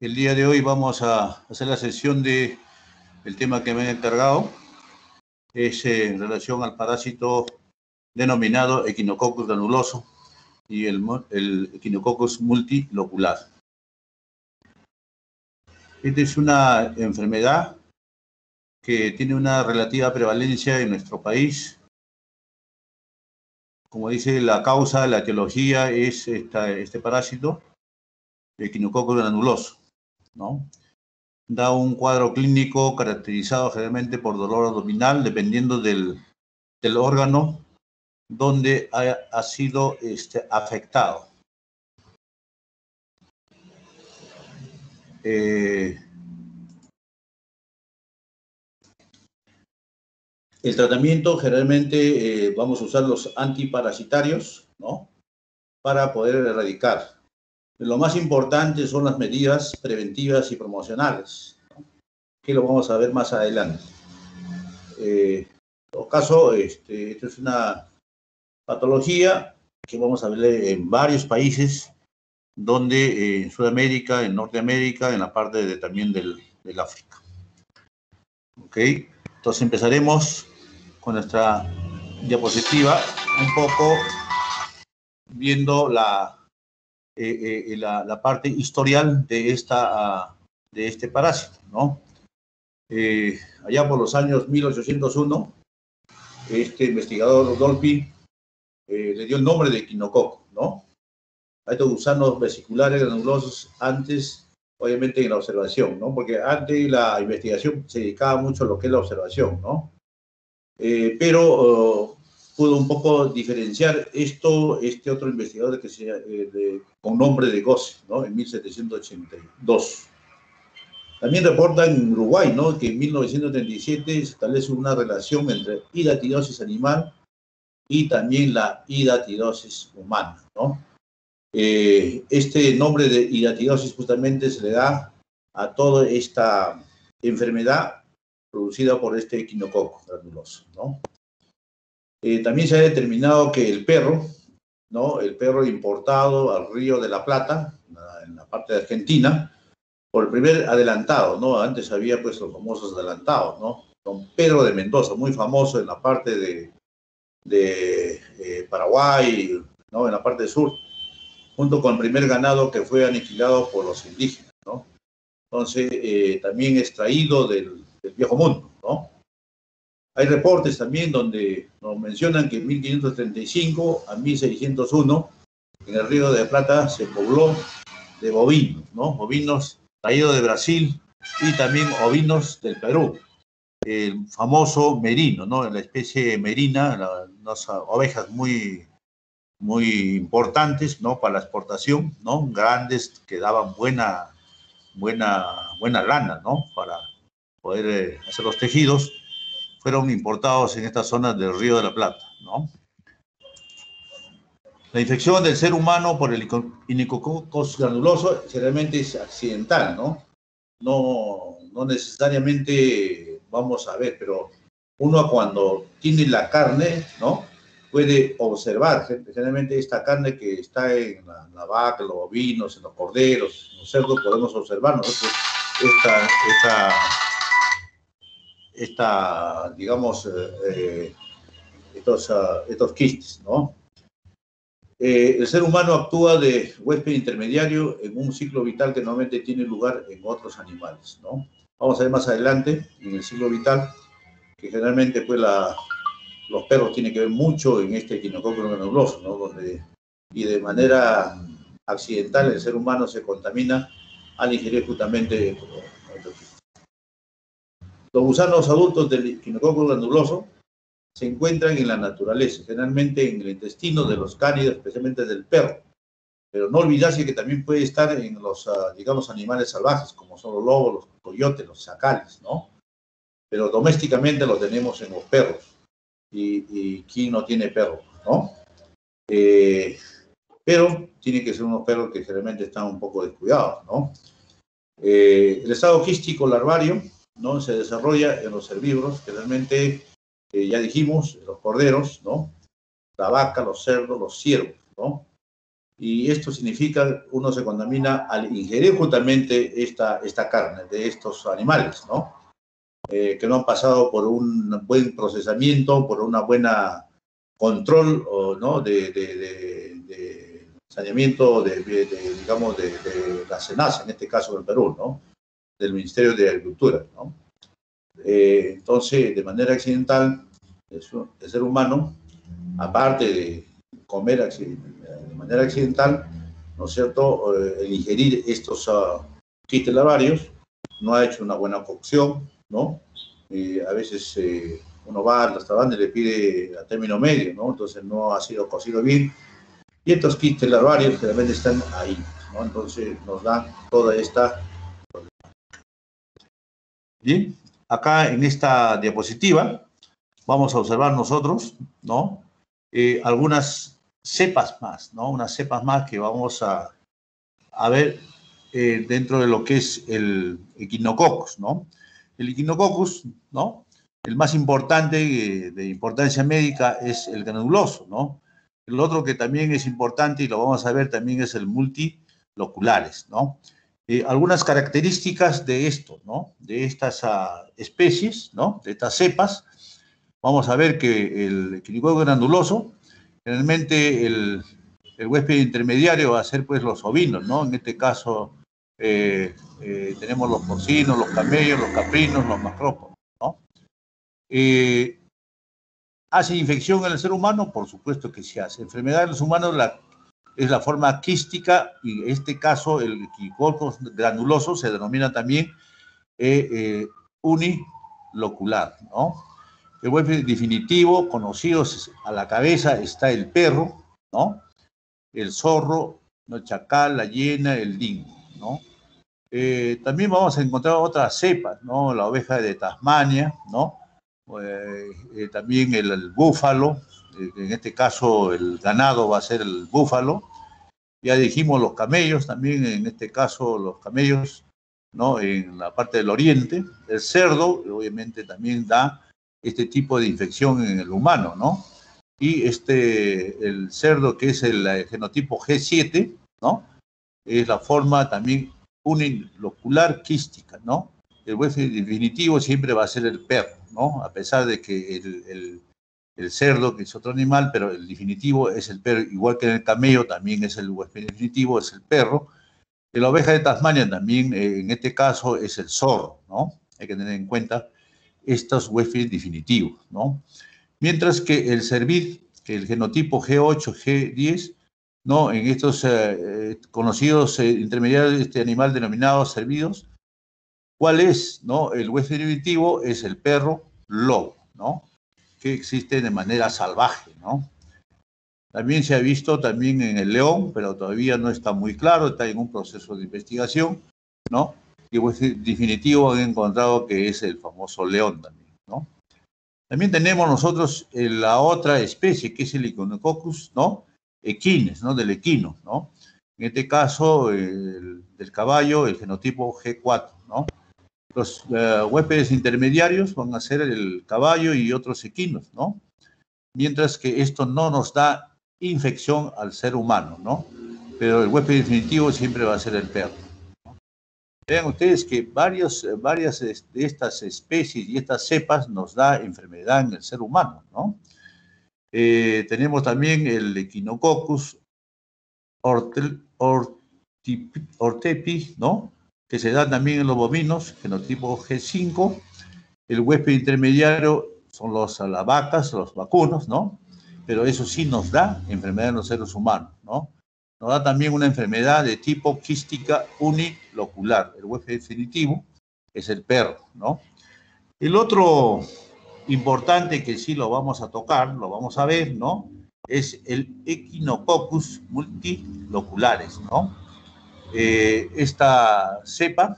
El día de hoy vamos a hacer la sesión del tema que me han encargado. Es en relación al parásito denominado Echinococcus granuloso y el Echinococcus multilocular. Esta es una enfermedad que tiene una relativa prevalencia en nuestro país. Como dice la causa, la etiología es este parásito, Echinococcus granuloso, ¿no? Da un cuadro clínico caracterizado generalmente por dolor abdominal, dependiendo del órgano donde ha sido afectado. El tratamiento generalmente vamos a usar los antiparasitarios, ¿no? Para poder erradicar. Lo más importante son las medidas preventivas y promocionales, ¿no? Que lo vamos a ver más adelante. En todo caso, esto es una patología que vamos a ver en varios países, donde en Sudamérica, en Norteamérica, en la parte también del África. Ok, entonces empezaremos con nuestra diapositiva, un poco viendo la parte historial de este parásito, ¿no? Allá por los años 1801, este investigador Dolphy le dio el nombre de equinococo, ¿no? A estos gusanos vesiculares granulosos antes, obviamente, en la observación, ¿no? Porque antes la investigación se dedicaba mucho a lo que es la observación, ¿no? Pero pudo un poco diferenciar este otro investigador que con nombre de Gossi, ¿no? En 1782. También reporta en Uruguay, ¿no? Que en 1937 se establece una relación entre hidatidosis animal y también la hidatidosis humana, ¿no? Este nombre de hidatidosis justamente se le da a toda esta enfermedad producida por este equinococo granuloso, ¿no? También se ha determinado que el perro, ¿no? El perro importado al Río de la Plata, en la parte de Argentina, por el primer adelantado, ¿no? Antes había pues los famosos adelantados, ¿no? Don Pedro de Mendoza, muy famoso en la parte de Paraguay, ¿no? En la parte sur, junto con el primer ganado que fue aniquilado por los indígenas, ¿no? Entonces, también extraído del viejo mundo, ¿no? Hay reportes también donde nos mencionan que en 1535 a 1601 en el Río de la Plata se pobló de bovinos, ¿no? Bovinos traídos de Brasil y también ovinos del Perú. El famoso merino, ¿no? La especie merina, unas ovejas muy importantes, ¿no? Para la exportación, ¿no? Grandes, que daban buena lana, ¿no? Para poder hacer los tejidos, fueron importados en estas zonas del Río de la Plata, ¿no? La infección del ser humano por el Echinococcus granuloso generalmente es accidental, ¿no? No necesariamente vamos a ver, pero uno cuando tiene la carne, ¿no? Puede observar, generalmente esta carne que está en la vaca, los bovinos, en los corderos, en los cerdos, podemos observar nosotros digamos, estos quistes, ¿no? El ser humano actúa de huésped intermediario en un ciclo vital que normalmente tiene lugar en otros animales, ¿no? Vamos a ver más adelante, en el ciclo vital, que generalmente pues los perros tienen que ver mucho en este Echinococcus granuloso, ¿no? Y de manera accidental el ser humano se contamina al ingerir justamente los gusanos adultos del Echinococcus granuloso se encuentran en la naturaleza, generalmente en el intestino de los cánidos, especialmente del perro. Pero no olvidarse que también puede estar en los, digamos, animales salvajes, como son los lobos, los coyotes, los chacales, ¿no? Pero domésticamente lo tenemos en los perros. Y ¿quién no tiene perro, no? Pero tiene que ser unos perros que generalmente están un poco descuidados, ¿no? El estado quístico larvario, ¿no? Se desarrolla en los herbívoros, generalmente, ya dijimos, los corderos, ¿no? La vaca, los cerdos, los ciervos, ¿no? Y esto significa uno se contamina al ingerir justamente esta carne de estos animales, ¿no? Que no han pasado por un buen procesamiento, por una buena control, ¿no? de saneamiento, digamos, de la SENASA, en este caso del Perú, ¿no? Del Ministerio de Agricultura, ¿no? Entonces, de manera accidental, el ser humano, aparte de comer de manera accidental, ¿no es cierto?, el ingerir estos quistes larvarios, no ha hecho una buena cocción, ¿no? A veces uno va al restaurante y le pide a término medio, ¿no? Entonces no ha sido cocido bien. Y estos quistes larvarios realmente están ahí, ¿no? Entonces nos dan toda esta... Bien, acá en esta diapositiva vamos a observar nosotros, ¿no? Algunas cepas más, ¿no? Unas cepas más que vamos a ver dentro de lo que es el Echinococcus, ¿no? El Echinococcus, ¿no? El más importante, de importancia médica, es el granuloso, ¿no? El otro que también es importante y lo vamos a ver también es el multiloculares, ¿no? Algunas características de esto, ¿no? De estas especies, ¿no? De estas cepas. Vamos a ver que el Echinococcus granuloso, generalmente el huésped intermediario va a ser pues los ovinos, ¿no? En este caso tenemos los porcinos, los camellos, los caprinos, los macrópodos, ¿no? ¿Hace infección en el ser humano? Por supuesto que sí hace. Enfermedad en los humanos es la forma quística y en este caso el Echinococcus granuloso se denomina también unilocular, ¿no? El huésped definitivo, conocido a la cabeza, está el perro, ¿no? El zorro, el chacal, la hiena, el dingo, ¿no? También vamos a encontrar otras cepas, ¿no? La oveja de Tasmania, ¿no? También el búfalo, en este caso el ganado va a ser el búfalo. Ya dijimos los camellos, también en este caso los camellos, ¿no? En la parte del oriente. El cerdo, obviamente, también da este tipo de infección en el humano, ¿no? Y el cerdo, que es el genotipo G7, ¿no? Es la forma también unilocular quística, ¿no? El huésped definitivo siempre va a ser el perro, ¿no? A pesar de que el cerdo, que es otro animal, pero el definitivo es el perro, igual que en el camello también es el huésped definitivo, es el perro. En la oveja de Tasmania también, en este caso, es el zorro, ¿no? Hay que tener en cuenta estos huéspedes definitivos, ¿no? Mientras que el cervid, que el genotipo G8, G10, ¿no? En estos conocidos intermediarios de este animal denominados cervidos, ¿cuál es, no? El huésped definitivo es el perro lobo, ¿no? Que existe de manera salvaje, ¿no? También se ha visto también en el león, pero todavía no está muy claro, está en un proceso de investigación, ¿no? Y pues definitivo han encontrado que es el famoso león también, ¿no? También tenemos nosotros la otra especie, que es el Echinococcus, ¿no? Equines, ¿no? Del equino, ¿no? En este caso, del caballo, el genotipo G4, ¿no? Los huéspedes intermediarios van a ser el caballo y otros equinos, ¿no? Mientras que esto no nos da infección al ser humano, ¿no? Pero el huésped definitivo siempre va a ser el perro. Vean ustedes que varias de estas especies y estas cepas nos da enfermedad en el ser humano, ¿no? Tenemos también el Echinococcus ortepi, ¿no? Que se da también en los bovinos, genotipo G5. El huésped intermediario son las vacas, los vacunos, ¿no? Pero eso sí nos da enfermedad en los seres humanos, ¿no? Nos da también una enfermedad de tipo quística unilocular. El huésped definitivo es el perro, ¿no? El otro importante que sí lo vamos a tocar, lo vamos a ver, ¿no? Es el Echinococcus multiloculares, ¿no? Esta cepa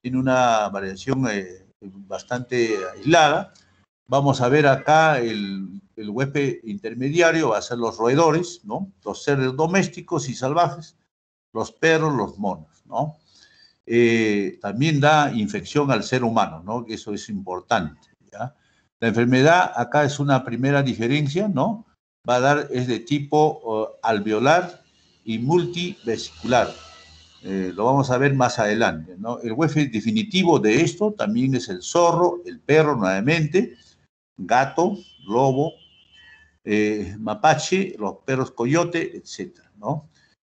tiene una variación bastante aislada. Vamos a ver acá el huésped intermediario, va a ser los roedores, ¿no? Los seres domésticos y salvajes, los perros, los monos, ¿no? También da infección al ser humano, ¿no? Que eso es importante, ¿ya? La enfermedad acá es una primera diferencia, ¿no? Va a dar, es de tipo alveolar y multivesicular. Lo vamos a ver más adelante, ¿no? El huésped definitivo de esto también es el zorro, el perro nuevamente, gato, lobo, mapache, los perros coyote, etcétera, ¿no?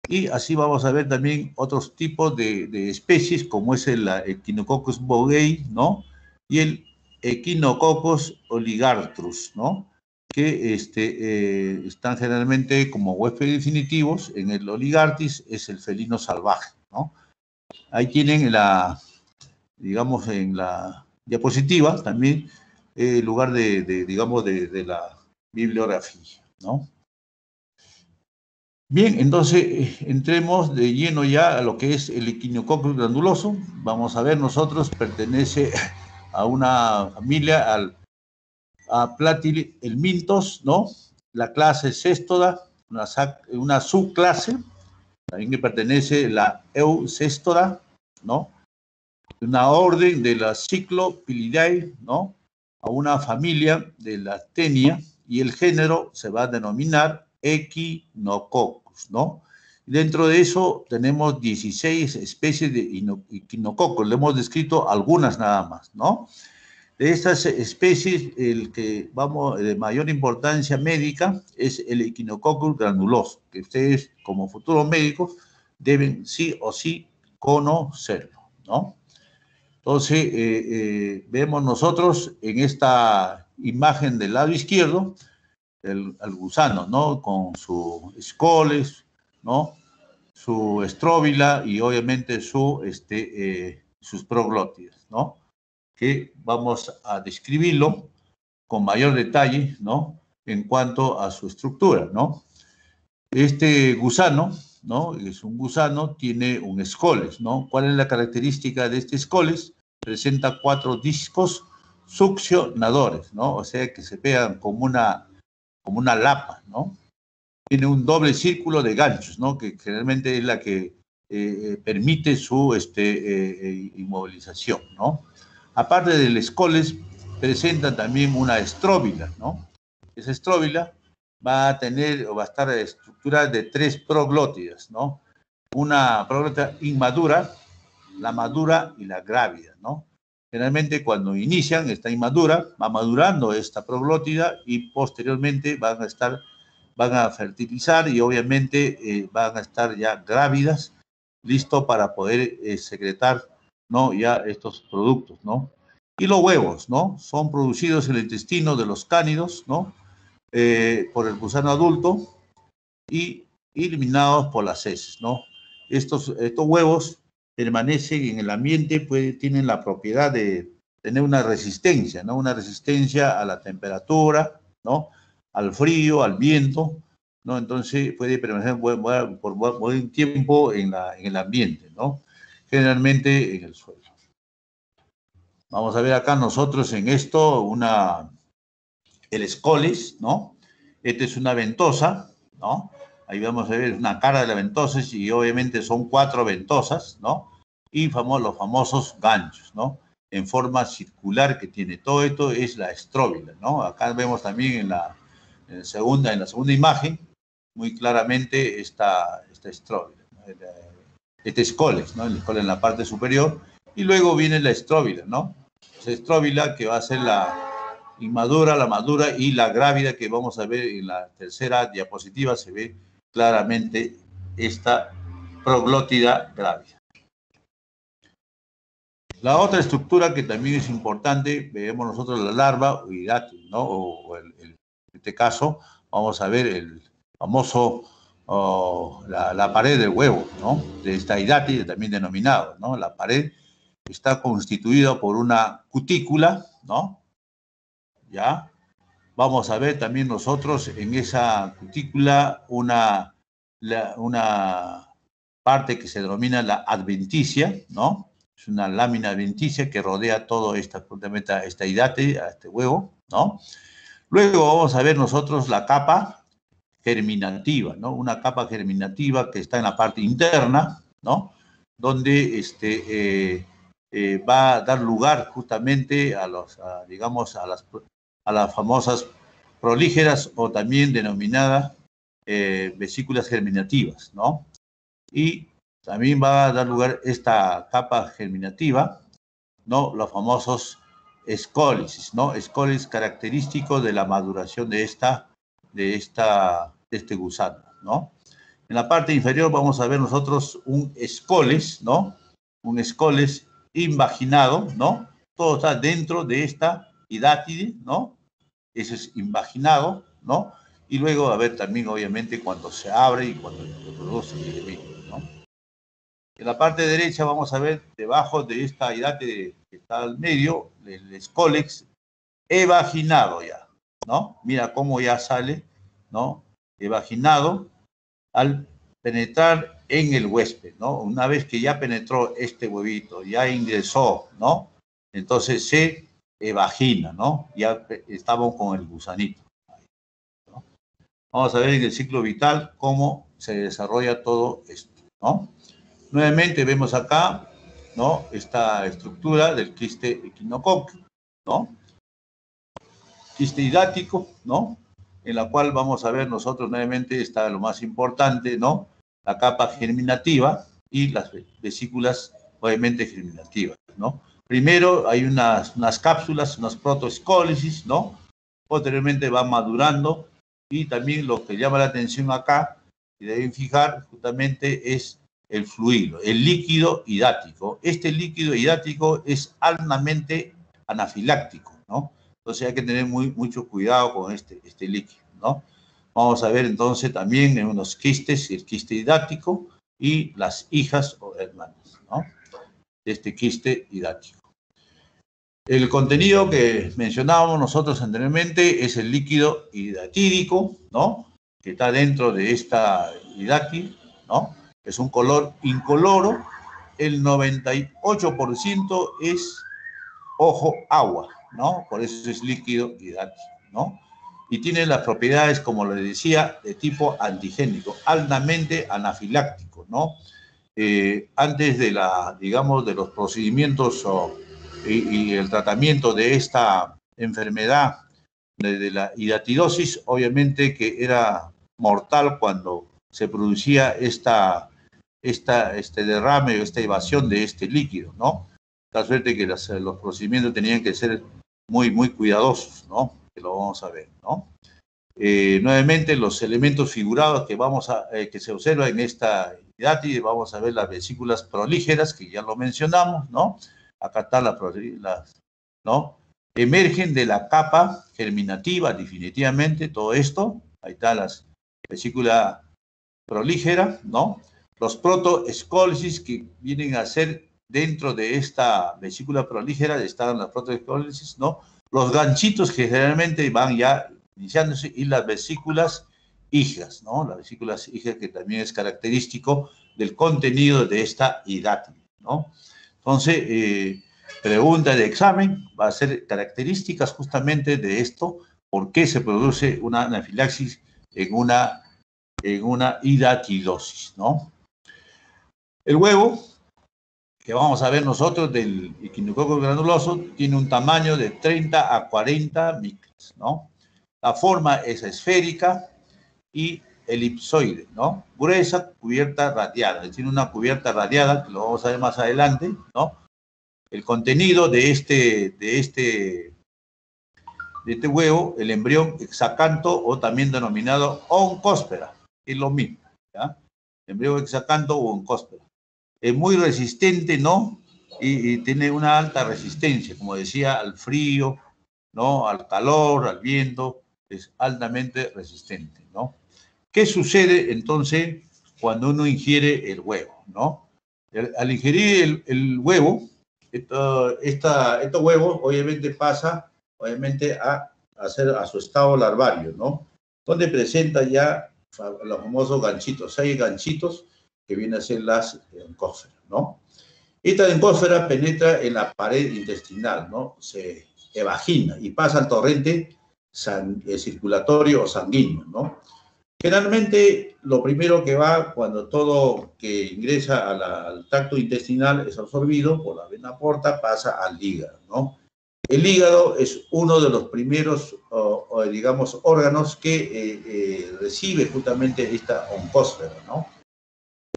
Y así vamos a ver también otros tipos de especies, como es el Echinococcus boghei, ¿no? Y el Echinococcus oligartrus, ¿no? Que están generalmente como huéspedes definitivos. En el oligartis es el felino salvaje, ¿no? Ahí tienen digamos, en la diapositiva también el lugar digamos, de la bibliografía, ¿no? Bien, entonces entremos de lleno ya a lo que es el Echinococcus granuloso. Vamos a ver, nosotros pertenece a una familia, a Platyhelminthos, ¿no? La clase Cestoda, una subclase, también que pertenece la Eucestoda, ¿no? Una orden de la Cyclopilidae, ¿no? A una familia de la Tenia, y el género se va a denominar Echinococcus, ¿no? Dentro de eso tenemos 16 especies de Echinococcus, le hemos descrito algunas nada más, ¿no? De estas especies, el que vamos de mayor importancia médica es el Echinococcus granuloso, que ustedes como futuros médicos deben sí o sí conocerlo, ¿no? Entonces, vemos nosotros en esta imagen del lado izquierdo al gusano, ¿no? Con su escoles, ¿no? Su estróbila y obviamente sus proglótidas, ¿no? Que vamos a describirlo con mayor detalle, ¿no? En cuanto a su estructura, ¿no? Este gusano, ¿no? Es un gusano, tiene un escoles, ¿no? ¿Cuál es la característica de este escoles? Presenta 4 discos succionadores, ¿no? O sea, que se pegan como una lapa, ¿no? Tiene un doble círculo de ganchos, ¿no? Que generalmente es la que permite su inmovilización, ¿no? Aparte del escoles, presenta también una estróbila, ¿no? Esa estróbila va a tener o va a estar estructurada de 3 proglótidas, ¿no? Una proglótida inmadura, la madura y la grávida, ¿no? Generalmente cuando inician está inmadura, va madurando esta proglótida y posteriormente van a fertilizar y obviamente van a estar ya grávidas, listo para poder secretar, ¿no? Ya estos productos, ¿no? Y los huevos, ¿no? Son producidos en el intestino de los cánidos, ¿no? Por el gusano adulto y eliminados por las heces, ¿no? Estos huevos permanecen en el ambiente, tienen la propiedad de tener una resistencia, ¿no? Una resistencia a la temperatura, ¿no? Al frío, al viento, ¿no? Entonces puede permanecer por buen tiempo en el ambiente, ¿no? Generalmente en el suelo. Vamos a ver acá nosotros en esto el escoles, ¿no? Esta es una ventosa, ¿no? Ahí vamos a ver una cara de la ventosa y obviamente son 4 ventosas, ¿no? Y los famosos ganchos, ¿no? En forma circular que tiene. Todo esto es la estróbila, ¿no? Acá vemos también en la segunda imagen muy claramente esta estróbila, ¿no? Este escoles, ¿no? El escoles en la parte superior y luego viene la estróbila, ¿no? Esa estróbila que va a ser la inmadura, la madura y la grávida que vamos a ver en la tercera diapositiva. Se ve claramente esta proglótida grávida. La otra estructura que también es importante, vemos nosotros la larva o hidátil, ¿no? En este caso vamos a ver el famoso la pared del huevo, ¿no? De esta hidátil también denominado, ¿no? La pared está constituida por una cutícula, ¿no? ¿Ya? Vamos a ver también nosotros en esa cutícula una parte que se denomina la adventicia, ¿no? Es una lámina adventicia que rodea todo esta hidate, a este huevo, ¿no? Luego vamos a ver nosotros la capa germinativa, ¿no? Una capa germinativa que está en la parte interna, ¿no? Donde va a dar lugar justamente digamos, a las famosas prolígeras o también denominadas vesículas germinativas, ¿no? Y también va a dar lugar esta capa germinativa, ¿no? Los famosos escólisis, ¿no? Escólisis característico de la maduración de este gusano, ¿no? En la parte inferior vamos a ver nosotros un escoles, ¿no? Un escoles invaginado, ¿no? Todo está dentro de esta hidátide, ¿no? Ese es invaginado, ¿no? Y luego a ver también, obviamente, cuando se abre y cuando se produce el elemento, ¿no? En la parte derecha vamos a ver debajo de esta hidátide que está al medio, el escólex evaginado ya, ¿no? Mira cómo ya sale, ¿no? Evaginado al penetrar en el huésped, ¿no? Una vez que ya penetró este huevito, ya ingresó, ¿no? Entonces se evagina, ¿no? Ya estamos con el gusanito, ¿no? Vamos a ver en el ciclo vital cómo se desarrolla todo esto, ¿no? Nuevamente vemos acá, ¿no? Esta estructura del quiste equinococo, ¿no? Quiste hidático, ¿no? En la cual vamos a ver nosotros nuevamente está lo más importante, ¿no? La capa germinativa y las vesículas obviamente germinativas, ¿no? Primero hay unas cápsulas, unas protoescólisis, ¿no? Posteriormente va madurando y también lo que llama la atención acá, y deben fijar justamente es el fluido, el líquido hidático. Este líquido hidático es altamente anafiláctico, ¿no? Entonces hay que tener mucho cuidado con este líquido, ¿no? Vamos a ver entonces también en unos quistes, el quiste hidático y las hijas o hermanas, ¿no? De este quiste hidático. El contenido que mencionábamos nosotros anteriormente es el líquido hidatídico, ¿no? Que está dentro de esta hidátil, ¿no? Es un color incoloro. El 98% es ojo agua, ¿no? Por eso es líquido hidático, ¿no? Y tiene las propiedades, como les decía, de tipo antigénico, altamente anafiláctico, ¿no? Antes de digamos, de los procedimientos y el tratamiento de esta enfermedad de la hidatidosis, obviamente que era mortal cuando se producía este derrame o esta evasión de este líquido, ¿no? La suerte que los procedimientos tenían que ser muy cuidadosos, ¿no? Que lo vamos a ver, ¿no? Nuevamente, los elementos figurados que se observan en esta hidátide, vamos a ver las vesículas prolígeras, que ya lo mencionamos, ¿no? Acá están ¿no? Emergen de la capa germinativa, definitivamente, todo esto. Ahí está las vesículas prolígeras, ¿no? Los protoescólisis que vienen a ser dentro de esta vesícula prolígera, están las protoescólisis, ¿no? Los ganchitos que generalmente van ya iniciándose y las vesículas hijas, ¿no? Las vesículas hijas que también es característico del contenido de esta hidátide, ¿no? Entonces, pregunta de examen va a ser características justamente de esto, por qué se produce una anafilaxis en una hidatidosis, ¿no? El huevo, que vamos a ver nosotros del equinococo granuloso, tiene un tamaño de 30 a 40 micras, ¿no? La forma es esférica y elipsoide, ¿no? Gruesa, cubierta radiada. Tiene una cubierta radiada, que lo vamos a ver más adelante, ¿no? El contenido de este huevo, el embrión hexacanto o también denominado oncóspera, es lo mismo, ¿ya? Embrión hexacanto o oncóspera. Es muy resistente, ¿no? Y tiene una alta resistencia, como decía, al frío, ¿no? Al calor, al viento, es altamente resistente, ¿no? ¿Qué sucede entonces cuando uno ingiere el huevo, ¿no? Al ingerir el huevo, estos huevos obviamente pasa obviamente a su estado larvario, ¿no? Donde presenta ya los famosos ganchitos. 6 ganchitos que vienen a ser las encósferas, ¿no? Esta encósfera penetra en la pared intestinal, ¿no? Se evagina y pasa al torrente circulatorio o sanguíneo, ¿no? Generalmente, lo primero que va cuando todo que ingresa al tracto intestinal es absorbido por la vena porta, pasa al hígado, ¿no? El hígado es uno de los primeros, digamos, órganos que recibe justamente esta oncósfera, ¿no?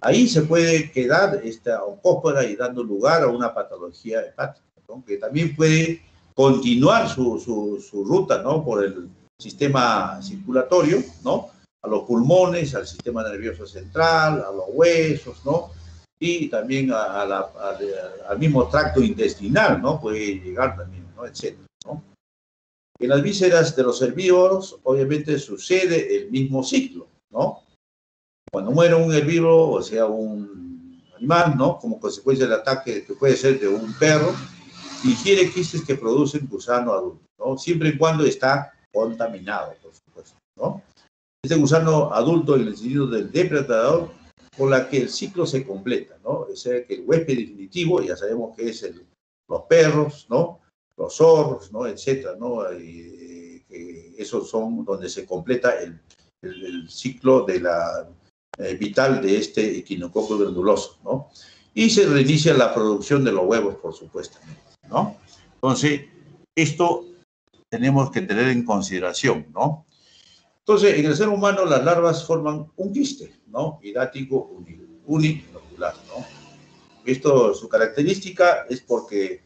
Ahí se puede quedar esta oncósfera y dando lugar a una patología hepática, ¿no? Que también puede continuar su ruta, ¿no? Por el sistema circulatorio, ¿no? A los pulmones, al sistema nervioso central, a los huesos, ¿no? Y también al mismo tracto intestinal, ¿no? Puede llegar también, ¿no? Etcétera, ¿no? En las vísceras de los herbívoros, obviamente, sucede el mismo ciclo, ¿no? Cuando muere un herbívoro, o sea, un animal, ¿no? Como consecuencia del ataque que puede ser de un perro, ingiere quistes que producen gusano adulto, ¿no? Siempre y cuando está contaminado, por supuesto, ¿no? Este gusano adulto, en el sentido del depredador, con la que el ciclo se completa, ¿no? O sea, que el huésped definitivo, ya sabemos que es los perros, ¿no? Los zorros, ¿no? Etcétera, ¿no? Esos son donde se completa el ciclo de la vital de este equinococo granuloso, ¿no? Y se reinicia la producción de los huevos, por supuesto, ¿no? Entonces, esto tenemos que tener en consideración, ¿no? Entonces, en el ser humano las larvas forman un quiste, ¿no? Hidático unilocular, ¿no? Esto, su característica es porque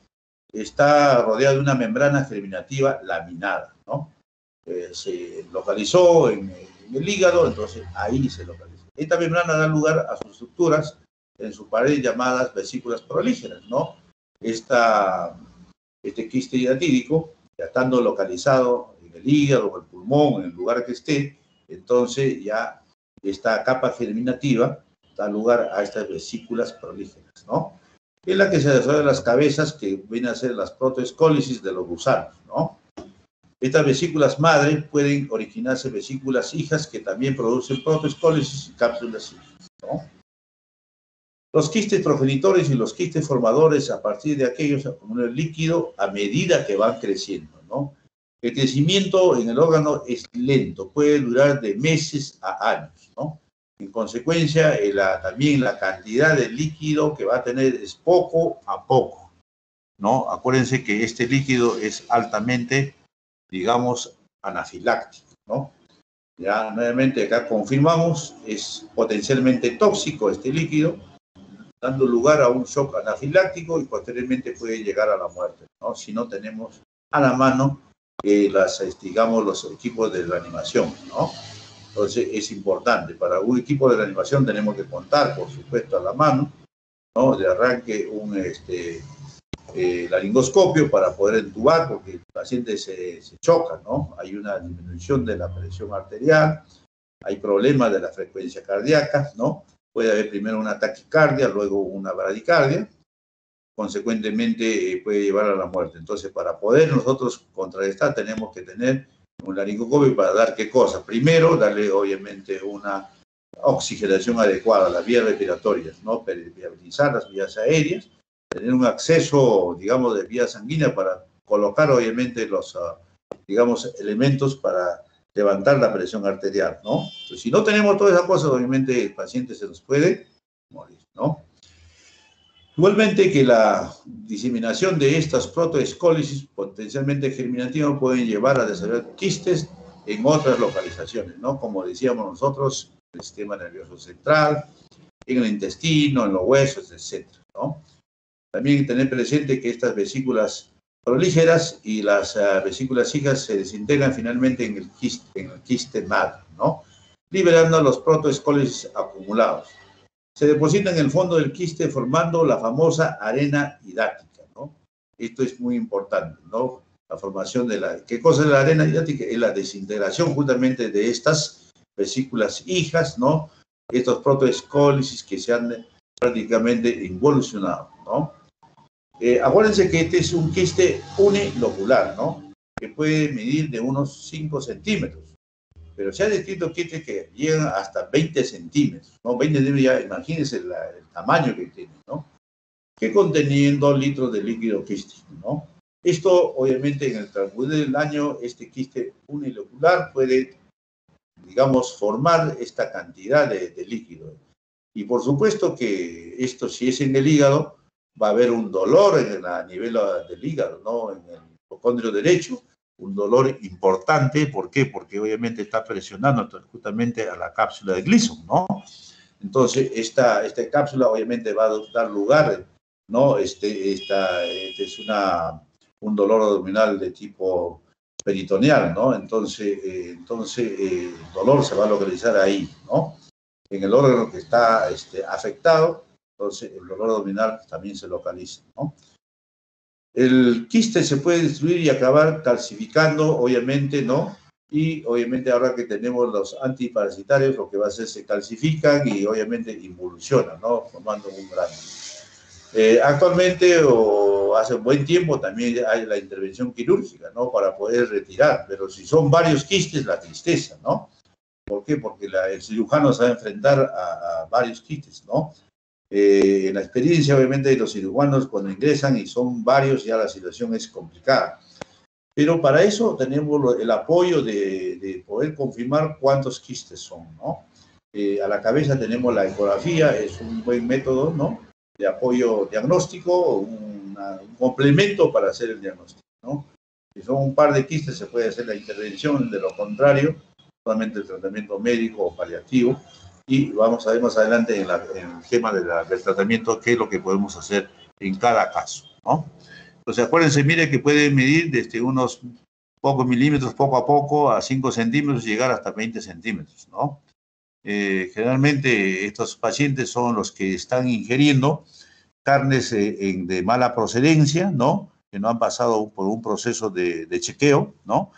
está rodeado de una membrana germinativa laminada, ¿no? Se localizó en el hígado, entonces ahí se localizó. Esta membrana da lugar a sus estructuras en su pared llamadas vesículas prolígeras, ¿no? Este quiste hidatídico, ya estando localizado en el hígado o el pulmón, en el lugar que esté, entonces ya esta capa germinativa da lugar a estas vesículas prolígeras, ¿no? En la que se desarrollan las cabezas que vienen a ser las protoescólisis de los gusanos, ¿no? Estas vesículas madre pueden originarse vesículas hijas que también producen protoescólisis y cápsulas hijas, ¿no? Los quistes progenitores y los quistes formadores, a partir de aquellos, acumulan el líquido a medida que van creciendo, ¿no? El crecimiento en el órgano es lento, puede durar de meses a años, ¿no? En consecuencia, también la cantidad de líquido que va a tener es poco a poco, ¿no? Acuérdense que este líquido es altamente, digamos, anafiláctico, ¿no? Ya nuevamente acá confirmamos, es potencialmente tóxico este líquido, dando lugar a un shock anafiláctico y posteriormente puede llegar a la muerte, ¿no? Si no tenemos a la mano digamos, los equipos de reanimación, ¿no? Entonces es importante, para un equipo de reanimación tenemos que contar, por supuesto, a la mano, ¿no? De arranque un laringoscopio para poder entubar, porque el paciente se choca, ¿no? Hay una disminución de la presión arterial, hay problemas de la frecuencia cardíaca, ¿no? Puede haber primero una taquicardia, luego una bradicardia, consecuentemente puede llevar a la muerte. Entonces, para poder nosotros contrarrestar, tenemos que tener un laringoscopio para dar qué cosa. Primero, darle obviamente una oxigenación adecuada a las vías respiratorias, ¿no? Permeabilizar las vías aéreas, tener un acceso, digamos, de vía sanguínea para colocar obviamente los, digamos, elementos para levantar la presión arterial, ¿no? Entonces, si no tenemos todas esas cosas, obviamente el paciente se nos puede morir, ¿no? Igualmente que la diseminación de estas protoescólisis potencialmente germinativas pueden llevar a desarrollar quistes en otras localizaciones, ¿no? Como decíamos nosotros, en el sistema nervioso central, en el intestino, en los huesos, etcétera, ¿no? También hay que tener presente que estas vesículas prolígeras y las vesículas hijas se desintegran finalmente en el quiste madre, ¿no? Liberando los protoescólisis acumulados. Se deposita en el fondo del quiste formando la famosa arena hidática, ¿no? Esto es muy importante, ¿no? La formación de la... ¿Qué cosa es la arena hidática? Es la desintegración justamente de estas vesículas hijas, ¿no? Estos protoescólisis que se han prácticamente involucionado, ¿no? Acuérdense que este es un quiste unilocular, ¿no? Que puede medir de unos 5 centímetros. Pero se ha descrito quistes que llegan hasta 20 centímetros, ¿no? 20 centímetros, ya imagínense el tamaño que tiene, ¿no? Que contenían 2 litros de líquido quístico, ¿no? Esto, obviamente, en el transcurso del año, este quiste unilocular puede, digamos, formar esta cantidad de líquido. Y por supuesto que esto, si es en el hígado, va a haber un dolor a nivel del hígado, ¿no? mitocondrio derecho, un dolor importante. ¿Por qué? Porque obviamente está presionando justamente a la cápsula de Gleason, ¿no? Entonces, esta cápsula obviamente va a dar lugar, ¿no? Este es un dolor abdominal de tipo peritoneal, ¿no? Entonces, el dolor se va a localizar ahí, ¿no? En el órgano que está afectado, entonces el dolor abdominal también se localiza, ¿no? El quiste se puede destruir y acabar calcificando, obviamente, ¿no? Y obviamente ahora que tenemos los antiparasitarios, lo que va a hacer se calcifican y obviamente involucionan, ¿no? Formando un grano. Actualmente o hace un buen tiempo también hay la intervención quirúrgica, ¿no? Para poder retirar, pero si son varios quistes, la tristeza, ¿no? ¿Por qué? Porque el cirujano se va a enfrentar a varios quistes, ¿no? En la experiencia, obviamente, de los cirujanos cuando ingresan y son varios, ya la situación es complicada. Pero para eso tenemos el apoyo de poder confirmar cuántos quistes son, ¿no? A la cabeza tenemos la ecografía, es un buen método, ¿no? De apoyo diagnóstico, un complemento para hacer el diagnóstico, ¿no? Si son un par de quistes, se puede hacer la intervención, de lo contrario, solamente el tratamiento médico o paliativo. Y vamos a ver más adelante en el tema del tratamiento qué es lo que podemos hacer en cada caso, ¿no? Entonces, acuérdense, mire que puede medir desde unos pocos milímetros, poco a poco, a 5 centímetros, y llegar hasta 20 centímetros, ¿no? Generalmente estos pacientes son los que están ingiriendo carnes de mala procedencia, ¿no? Que no han pasado por un proceso de chequeo, ¿no?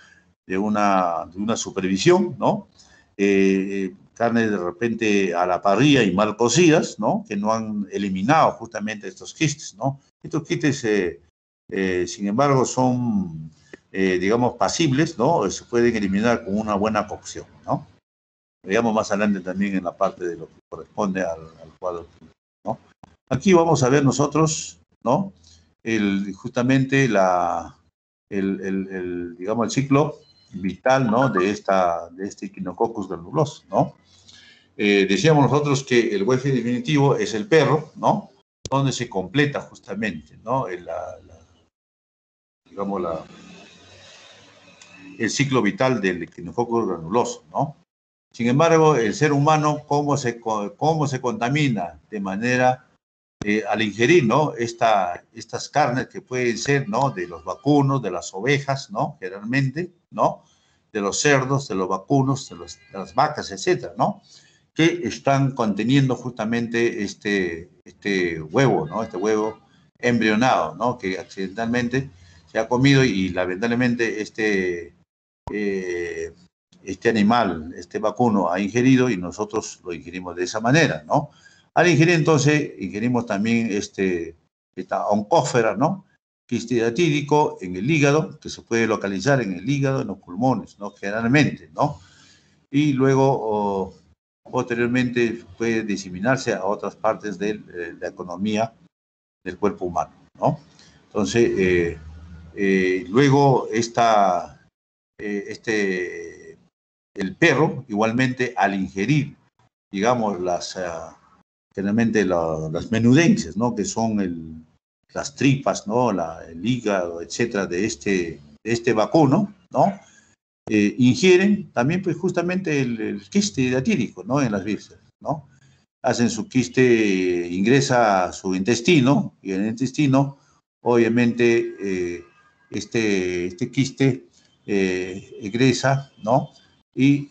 De una supervisión, ¿no? Carnes de repente a la parrilla y mal cocidas, ¿no? Que no han eliminado justamente estos quistes, ¿no? Estos quistes, sin embargo, son, digamos, pasibles, ¿no? Se pueden eliminar con una buena cocción, ¿no? Veamos más adelante también en la parte de lo que corresponde al cuadro, ¿no? Aquí vamos a ver nosotros, ¿no? Justamente digamos, el ciclo vital, ¿no? De este Echinococcus granuloso, ¿no? Decíamos nosotros que el huésped definitivo es el perro, ¿no? Donde se completa justamente, ¿no? Digamos, el ciclo vital del Echinococcus granuloso, ¿no? Sin embargo, el ser humano, ¿cómo se contamina? De manera, al ingerir, ¿no? Estas carnes que pueden ser, ¿no? De los vacunos, de las ovejas, ¿no? Generalmente, ¿no? De los cerdos, de los vacunos, de las vacas, etcétera, ¿no? Que están conteniendo justamente este huevo, ¿no? Este huevo embrionado, ¿no? Que accidentalmente se ha comido y lamentablemente este animal, este vacuno ha ingerido y nosotros lo ingerimos de esa manera, ¿no? Al ingerir entonces, ingerimos también esta oncósfera, ¿no? Quiste hidatídico en el hígado, que se puede localizar en el hígado, en los pulmones, ¿no? Generalmente, ¿no? Y luego, posteriormente, puede diseminarse a otras partes de la economía del cuerpo humano, ¿no? Entonces, luego el perro, igualmente, al ingerir, digamos, generalmente las menudencias, ¿no? Que son las tripas, ¿no? El hígado, etcétera, de este vacuno, ¿no? Ingieren también, pues, justamente el quiste hidatídico, ¿no? En las vísceras, ¿no? Hacen su quiste, ingresa a su intestino, y en el intestino, obviamente, este quiste egresa, ¿no? Y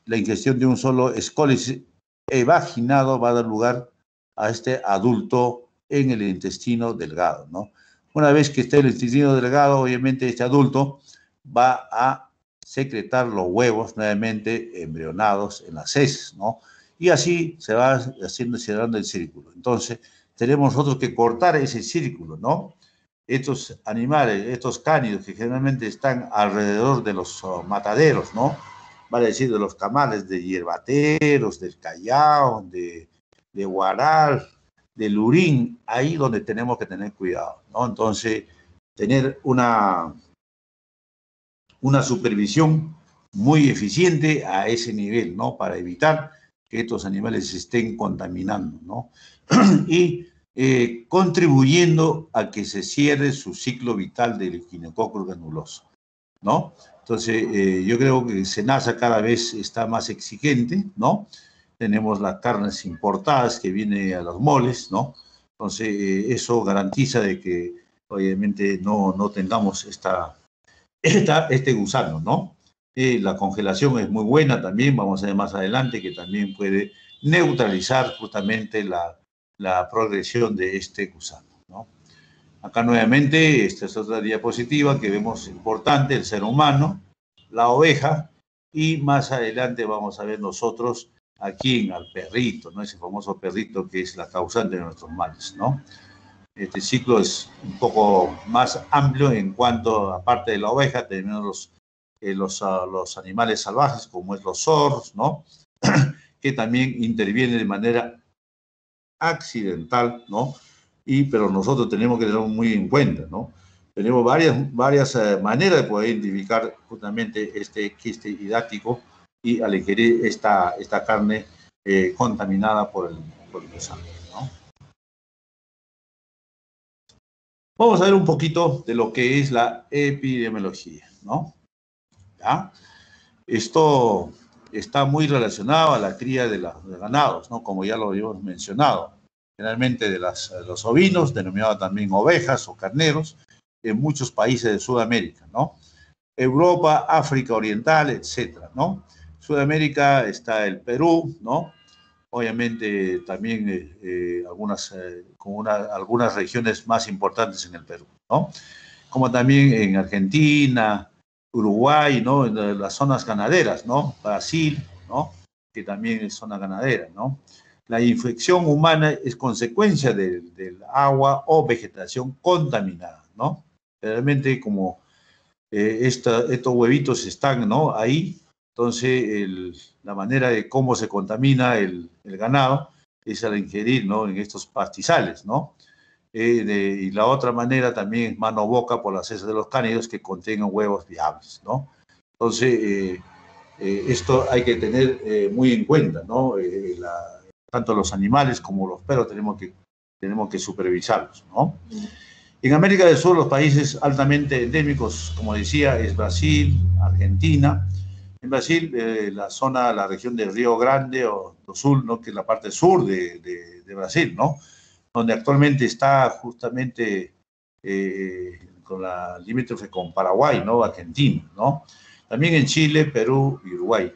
la ingestión de un solo escólice evaginado va a dar lugar a este adulto en el intestino delgado, ¿no? Una vez que esté en el intestino delgado, obviamente este adulto va a secretar los huevos nuevamente embrionados en las heces, ¿no? Y así se va cerrando el círculo. Entonces, tenemos nosotros que cortar ese círculo, ¿no? Estos animales, estos cánidos que generalmente están alrededor de los mataderos, ¿no? Vale decir, de los camales de hierbateros, del Callao, de Huaral, de Lurín, ahí donde tenemos que tener cuidado, ¿no? Entonces, tener una supervisión muy eficiente a ese nivel, ¿no? Para evitar que estos animales se estén contaminando, ¿no? Y contribuyendo a que se cierre su ciclo vital del Echinococcus granuloso, ¿no? Entonces, yo creo que SENASA cada vez está más exigente, ¿no? Tenemos las carnes importadas que vienen a los moles, ¿no? Entonces, eso garantiza de que, obviamente, no tengamos este gusano, ¿no? La congelación es muy buena también, vamos a ver más adelante, que también puede neutralizar justamente la progresión de este gusano, ¿no? Acá nuevamente, esta es otra diapositiva que vemos importante, el ser humano, la oveja, y más adelante vamos a ver nosotros aquí al perrito, ¿no? Ese famoso perrito que es la causante de nuestros males, ¿no? Este ciclo es un poco más amplio en cuanto, aparte de la oveja, tenemos los animales salvajes, como es los zorros, ¿no? Que también intervienen de manera accidental, ¿no? Pero nosotros tenemos que tenerlo muy en cuenta, ¿no? Tenemos varias maneras de poder identificar justamente este quiste hidático y al ingerir esta carne contaminada por el gusano, ¿no? Vamos a ver un poquito de lo que es la epidemiología, ¿no? ¿Ya? Esto está muy relacionado a la cría de ganados, ¿no? Como ya lo habíamos mencionado. Generalmente de los ovinos, denominados también ovejas o carneros, en muchos países de Sudamérica, ¿no? Europa, África Oriental, etcétera, ¿no? Sudamérica está el Perú, ¿no? Obviamente también algunas regiones más importantes en el Perú, ¿no? Como también en Argentina, Uruguay, ¿no? En las zonas ganaderas, ¿no? Brasil, ¿no? Que también es zona ganadera, ¿no? La infección humana es consecuencia del agua o vegetación contaminada, ¿no? Realmente como estos huevitos están, ¿no? Ahí, entonces la manera de cómo se contamina el ganado es al ingerir, ¿no? En estos pastizales, ¿no? Y la otra manera también es mano-boca por las heces de los cánidos que contengan huevos viables, ¿no? Entonces, esto hay que tener muy en cuenta, ¿no? Tanto los animales como los perros tenemos que supervisarlos, ¿no? En América del Sur, los países altamente endémicos, como decía, es Brasil, Argentina. En Brasil, la región del Río Grande do Sul, ¿no? Que es la parte sur de Brasil, ¿no? Donde actualmente está justamente con la limítrofe con Paraguay, ¿no? Argentina, ¿no? También en Chile, Perú y Uruguay.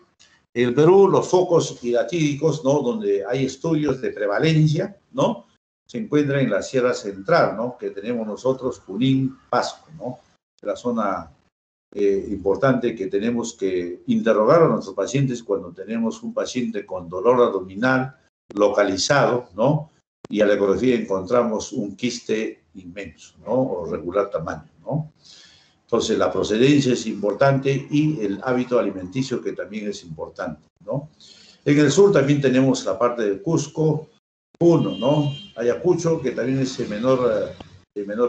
En el Perú, los focos hidatídicos, ¿no? Donde hay estudios de prevalencia, ¿no? Se encuentra en la Sierra Central, ¿no? Que tenemos nosotros, Junín, Pasco, ¿no? La zona importante que tenemos que interrogar a nuestros pacientes cuando tenemos un paciente con dolor abdominal localizado, ¿no? Y a la ecografía encontramos un quiste inmenso, ¿no? O regular tamaño, ¿no? Entonces, la procedencia es importante y el hábito alimenticio que también es importante, ¿no? En el sur también tenemos la parte de Cusco, Puno, ¿no? Ayacucho, que también es de menor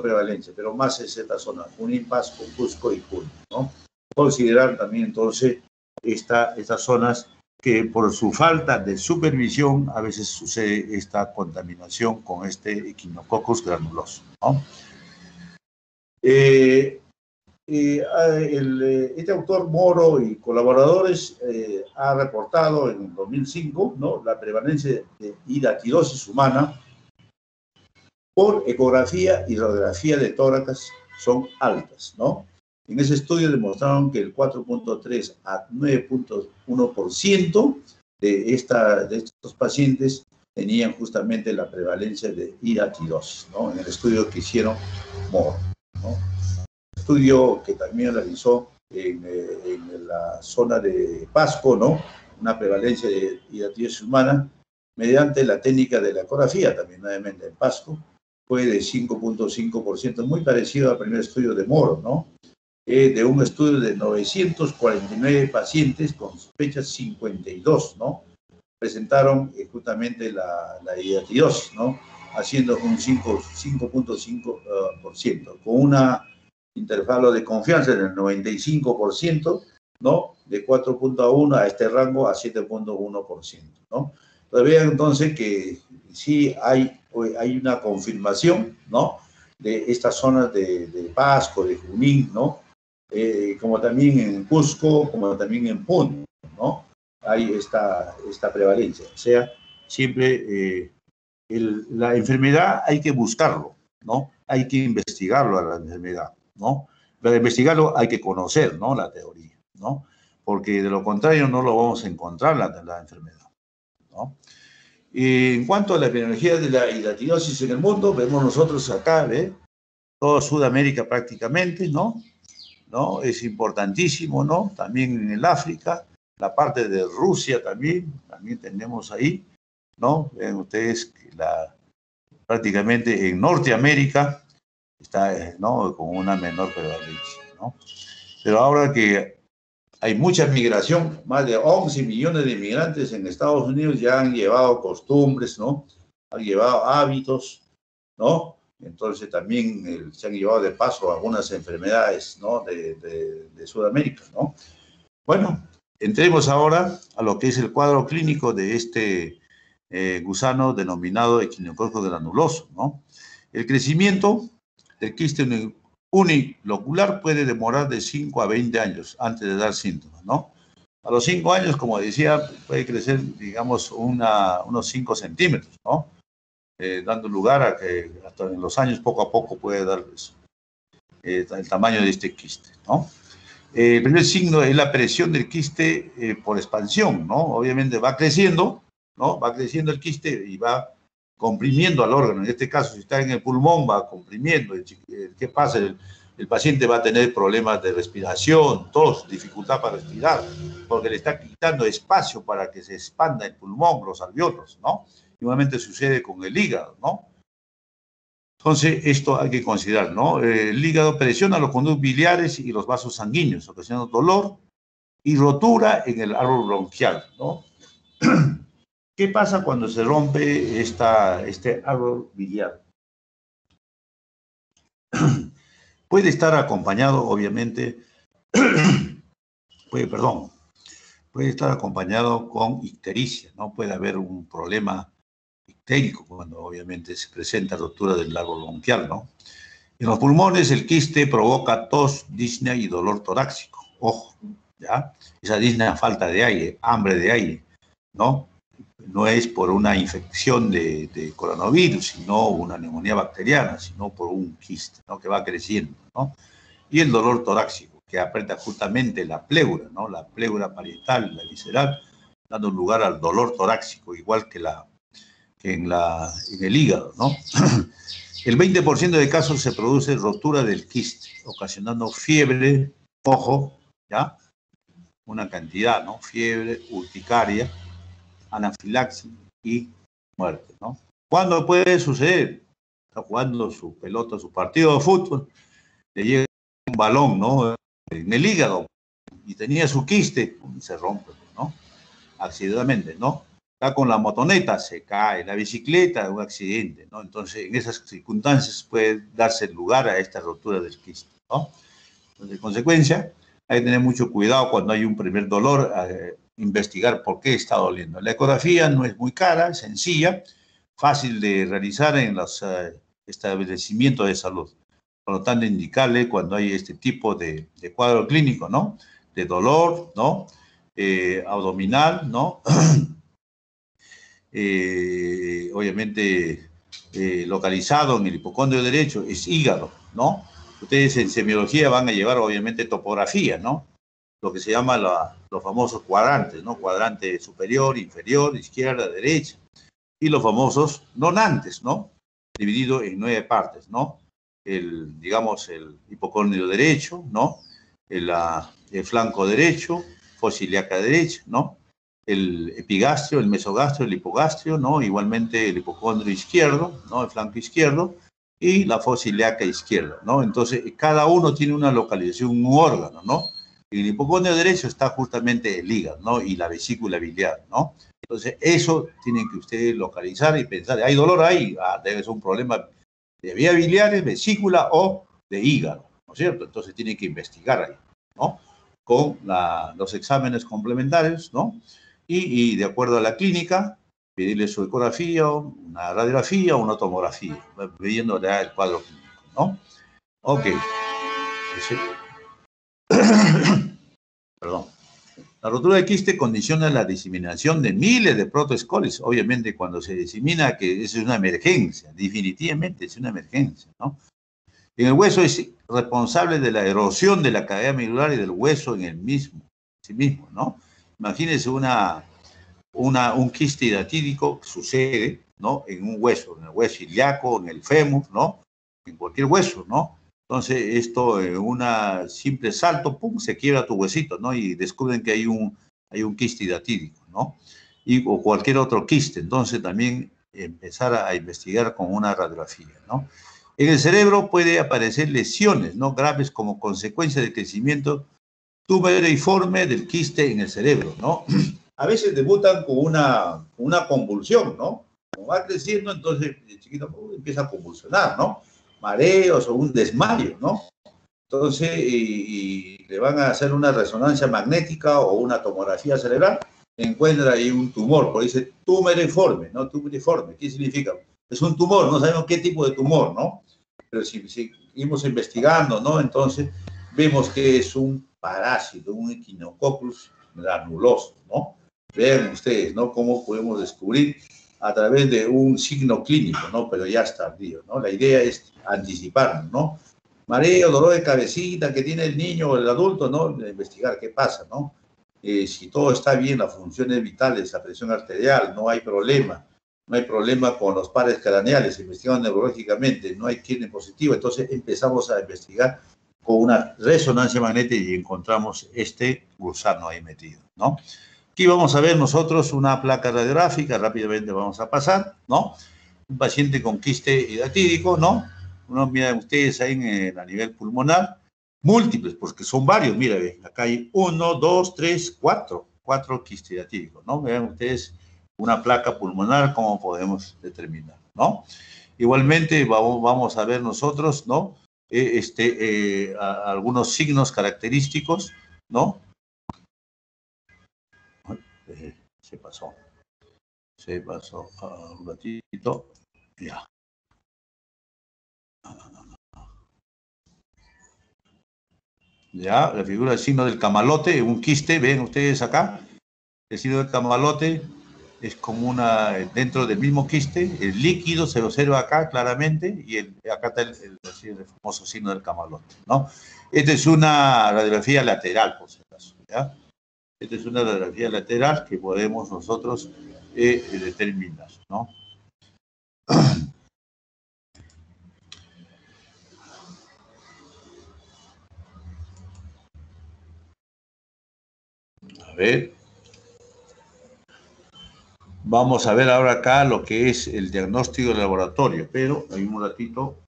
prevalencia, pero más es esta zona, Junín, Pasco, Cusco y Puno, ¿no? Considerar también entonces estas zonas que por su falta de supervisión a veces sucede esta contaminación con este Echinococcus granuloso, ¿no? Este autor Moro y colaboradores ha reportado en 2005, ¿no? La prevalencia de hidatidosis humana por ecografía y radiografía de tórax son altas, ¿no? En ese estudio demostraron que el 4.3 a 9.1% de estos pacientes tenían justamente la prevalencia de hidatidosis, ¿no? En el estudio que hicieron Moro, ¿no? Estudio que también realizó en la zona de Pasco, ¿no? Una prevalencia de hidatidosis humana mediante la técnica de la ecografía, también nuevamente en Pasco, fue de 5.5%, muy parecido al primer estudio de Moro, ¿no? De un estudio de 949 pacientes con sospechas 52, ¿no? Presentaron justamente la hidatidosis, ¿no? Haciendo un 5.5%, con una intervalo de confianza en el 95%, ¿no? De 4.1 a este rango a 7.1%, ¿no? Entonces vean entonces que sí hay hay una confirmación, ¿no?, de estas zonas de Pasco, de Junín, ¿no?, como también en Cusco, como también en Puno, ¿no?, hay esta prevalencia. O sea, siempre la enfermedad hay que buscarlo, ¿no? Hay que investigarlo a la enfermedad, ¿no? Para investigarlo hay que conocer, ¿no?, la teoría, ¿no? Porque de lo contrario no lo vamos a encontrar la enfermedad, ¿no? En cuanto a la epidemiología de la hidratidosis en el mundo, vemos nosotros acá, ¿ve?, toda Sudamérica prácticamente, ¿no? ¿No? Es importantísimo, ¿no? También en el África, la parte de Rusia también tenemos ahí, ¿no? Ven ustedes que prácticamente en Norteamérica está, ¿no?, con una menor prevalencia, ¿no? Pero ahora que hay mucha migración, más de 11 millones de inmigrantes en Estados Unidos ya han llevado costumbres, ¿no?, han llevado hábitos, ¿no? Entonces también se han llevado de paso algunas enfermedades, ¿no?, de Sudamérica, ¿no? Bueno, entremos ahora a lo que es el cuadro clínico de este gusano denominado echinococco granuloso, ¿no? El crecimiento del quiste unilocular puede demorar de 5 a 20 años antes de dar síntomas, ¿no? A los 5 años, como decía, puede crecer, digamos, unos 5 centímetros, ¿no? Dando lugar a que hasta en los años poco a poco puede dar el tamaño de este quiste, ¿no? El primer signo es la presión del quiste por expansión, ¿no? Obviamente va creciendo, ¿no? Va creciendo el quiste y va comprimiendo al órgano. En este caso, si está en el pulmón, va comprimiendo. ¿Qué pasa? El paciente va a tener problemas de respiración, tos, dificultad para respirar, porque le está quitando espacio para que se expanda el pulmón, los alveolos, ¿no? Igualmente sucede con el hígado, ¿no? Entonces, esto hay que considerar, ¿no? El hígado presiona los conductos biliares y los vasos sanguíneos, ocasionando dolor y rotura en el árbol bronquial, ¿no? ¿Qué pasa cuando se rompe este árbol biliar? Puede estar acompañado, obviamente, puede estar acompañado con ictericia, ¿no? Puede haber un problema ictérico cuando obviamente se presenta rotura del árbol bronquial, ¿no? En los pulmones el quiste provoca tos, disnea y dolor torácico. Ojo, ¿ya? Esa disnea, falta de aire, hambre de aire, ¿no? No es por una infección de coronavirus, sino una neumonía bacteriana, sino por un quiste, ¿no?, que va creciendo, ¿no? Y el dolor torácico, que aprieta justamente la pleura, ¿no?, la pleura parietal, la visceral, dando lugar al dolor torácico, igual que en el hígado, ¿no? El 20% de casos se produce rotura del quiste, ocasionando fiebre, ojo, ¿ya? Una cantidad, ¿no? Fiebre, urticaria, anafilaxis y muerte, ¿no? ¿Cuándo puede suceder? Está jugando su pelota, su partido de fútbol, le llega un balón, ¿no?, en el hígado y tenía su quiste, se rompe, ¿no? Accidentalmente, ¿no? Está con la motoneta, se cae, la bicicleta, un accidente, ¿no? Entonces, en esas circunstancias puede darse lugar a esta rotura del quiste, ¿no? Entonces, en consecuencia, hay que tener mucho cuidado cuando hay un primer dolor, investigar por qué está doliendo. La ecografía no es muy cara, es sencilla, fácil de realizar en los establecimientos de salud. Por lo tanto, indicarle cuando hay este tipo de cuadro clínico, ¿no?, de dolor, ¿no?, abdominal, ¿no? Obviamente localizado en el hipocondrio derecho, es hígado, ¿no? Ustedes en semiología van a llevar obviamente topografía, ¿no? Lo que se llama los famosos cuadrantes, ¿no? Cuadrante superior, inferior, izquierda, derecha. Y los famosos donantes, ¿no? Dividido en 9 partes, ¿no? Digamos, el hipocondrio derecho, ¿no? El flanco derecho, fosa ilíaca derecha, ¿no? El epigastrio, el mesogastrio, el hipogastrio, ¿no? Igualmente el hipocondrio izquierdo, ¿no?, el flanco izquierdo, y la fosa ilíaca izquierda, ¿no? Entonces, cada uno tiene una localización, un órgano, ¿no? En el hipocondrio derecho está justamente el hígado, ¿no?, y la vesícula biliar, ¿no? Entonces, eso tienen que ustedes localizar y pensar, ¿hay dolor ahí? Ah, debe ser un problema de vías biliares, vesícula o de hígado, ¿no es cierto? Entonces, tienen que investigar ahí, ¿no?, con los exámenes complementarios, ¿no? Y de acuerdo a la clínica, pedirle su ecografía, una radiografía o una tomografía, pidiéndole el cuadro clínico, ¿no? Ok. Perdón. La rotura de quiste condiciona la diseminación de miles de protoescoles. Obviamente, cuando se disemina, que eso es una emergencia, definitivamente es una emergencia, ¿no? En el hueso es responsable de la erosión de la cavidad medular y del hueso en el mismo, sí mismo, ¿no? Imagínense un quiste hidatídico que sucede, ¿no? En un hueso, en el hueso ilíaco, en el fémur, ¿no? En cualquier hueso, ¿no? Entonces, esto, en un simple salto, pum, se quiebra tu huesito, ¿no? Y descubren que hay un quiste hidatídico, ¿no? O cualquier otro quiste. Entonces, también empezar a investigar con una radiografía, ¿no? En el cerebro puede aparecer lesiones, ¿no? Graves como consecuencia del crecimiento tumoriforme del quiste en el cerebro, ¿no? A veces debutan con una convulsión, ¿no? Como va creciendo, entonces el chiquito empieza a convulsionar, ¿no? Mareos o un desmayo, ¿no? Entonces, y le van a hacer una resonancia magnética o una tomografía cerebral, encuentra ahí un tumor, por ahí dice tumoriforme, ¿no? Tumoriforme, ¿qué significa? Es un tumor, no sabemos qué tipo de tumor, ¿no? Pero si seguimos investigando, ¿no? Entonces, vemos que es un parásito, un Echinococcus granuloso, ¿no? Vean ustedes, ¿no? Cómo podemos descubrir a través de un signo clínico, ¿no? Pero ya está tardío, ¿no? La idea es anticiparnos, ¿no? Mareo, dolor de cabecita que tiene el niño o el adulto, ¿no? Investigar qué pasa, ¿no? Si todo está bien, las funciones vitales, la presión arterial, no hay problema. No hay problema con los pares craneales, investigan neurológicamente, no hay quine positivo, entonces empezamos a investigar con una resonancia magnética y encontramos este gusano ahí metido, ¿no? Aquí vamos a ver nosotros una placa radiográfica, rápidamente vamos a pasar, ¿no? Un paciente con quiste hidatídico, ¿no? Uno, miren ustedes ahí a nivel pulmonar, múltiples, porque son varios, mira, acá hay 1, 2, 3, 4 quistes hidatídicos, ¿no? Vean ustedes una placa pulmonar, cómo podemos determinar, ¿no? Igualmente vamos a ver nosotros, ¿no? Algunos signos característicos, ¿no? Se pasó un ratito, ya. Ya, la figura del signo del camalote, un quiste, ven ustedes acá, el signo del camalote es como dentro del mismo quiste, el líquido se observa acá claramente y acá está el famoso signo del camalote, ¿no? Esta es una radiografía lateral, por si acaso, ¿ya? Esta es una radiografía lateral que podemos nosotros determinar, ¿no? A ver. Vamos a ver ahora acá lo que es el diagnóstico de laboratorio, pero hay un ratito.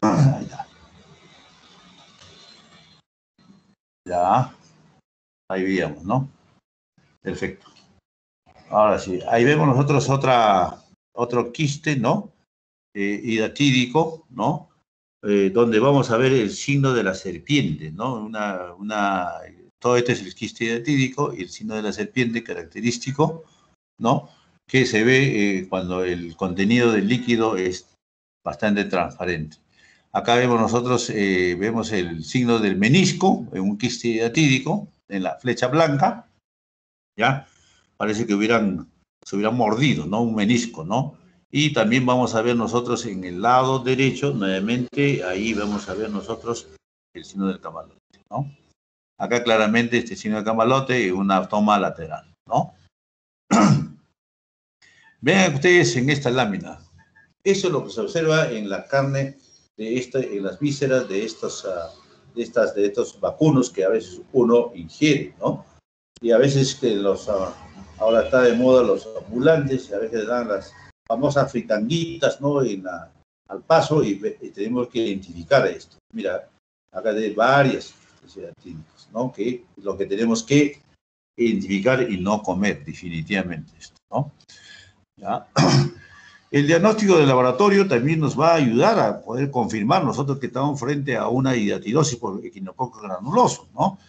Ahí está. Ya, ahí veíamos, ¿no? Perfecto. Ahora sí, ahí vemos nosotros otro quiste, ¿no? Hidatídico, ¿no? Donde vamos a ver el signo de la serpiente, ¿no? Todo este es el quiste hidatídico y el signo de la serpiente característico, ¿no? Que se ve cuando el contenido del líquido es bastante transparente. Acá vemos nosotros, vemos el signo del menisco, en un quiste hidatídico, en la flecha blanca, ¿ya? Parece que se hubieran mordido, ¿no? Un menisco, ¿no? Y también vamos a ver nosotros en el lado derecho, nuevamente, ahí vamos a ver nosotros el signo del camalote, ¿no? Acá claramente este signo del camalote es una toma lateral, ¿no? Vean ustedes en esta lámina. Eso es lo que se observa en la carne en las vísceras de estos vacunos que a veces uno ingiere, ¿no? Y a veces ahora está de moda los ambulantes, y a veces dan las famosas fritanguitas, ¿no? Al paso y tenemos que identificar esto. Mira, acá hay varias químicas, ¿no? Que lo que tenemos que identificar y no comer definitivamente esto, ¿no? ¿Ya? El diagnóstico de laboratorio también nos va a ayudar a poder confirmar nosotros que estamos frente a una hidatidosis por equinococo granuloso, ¿no?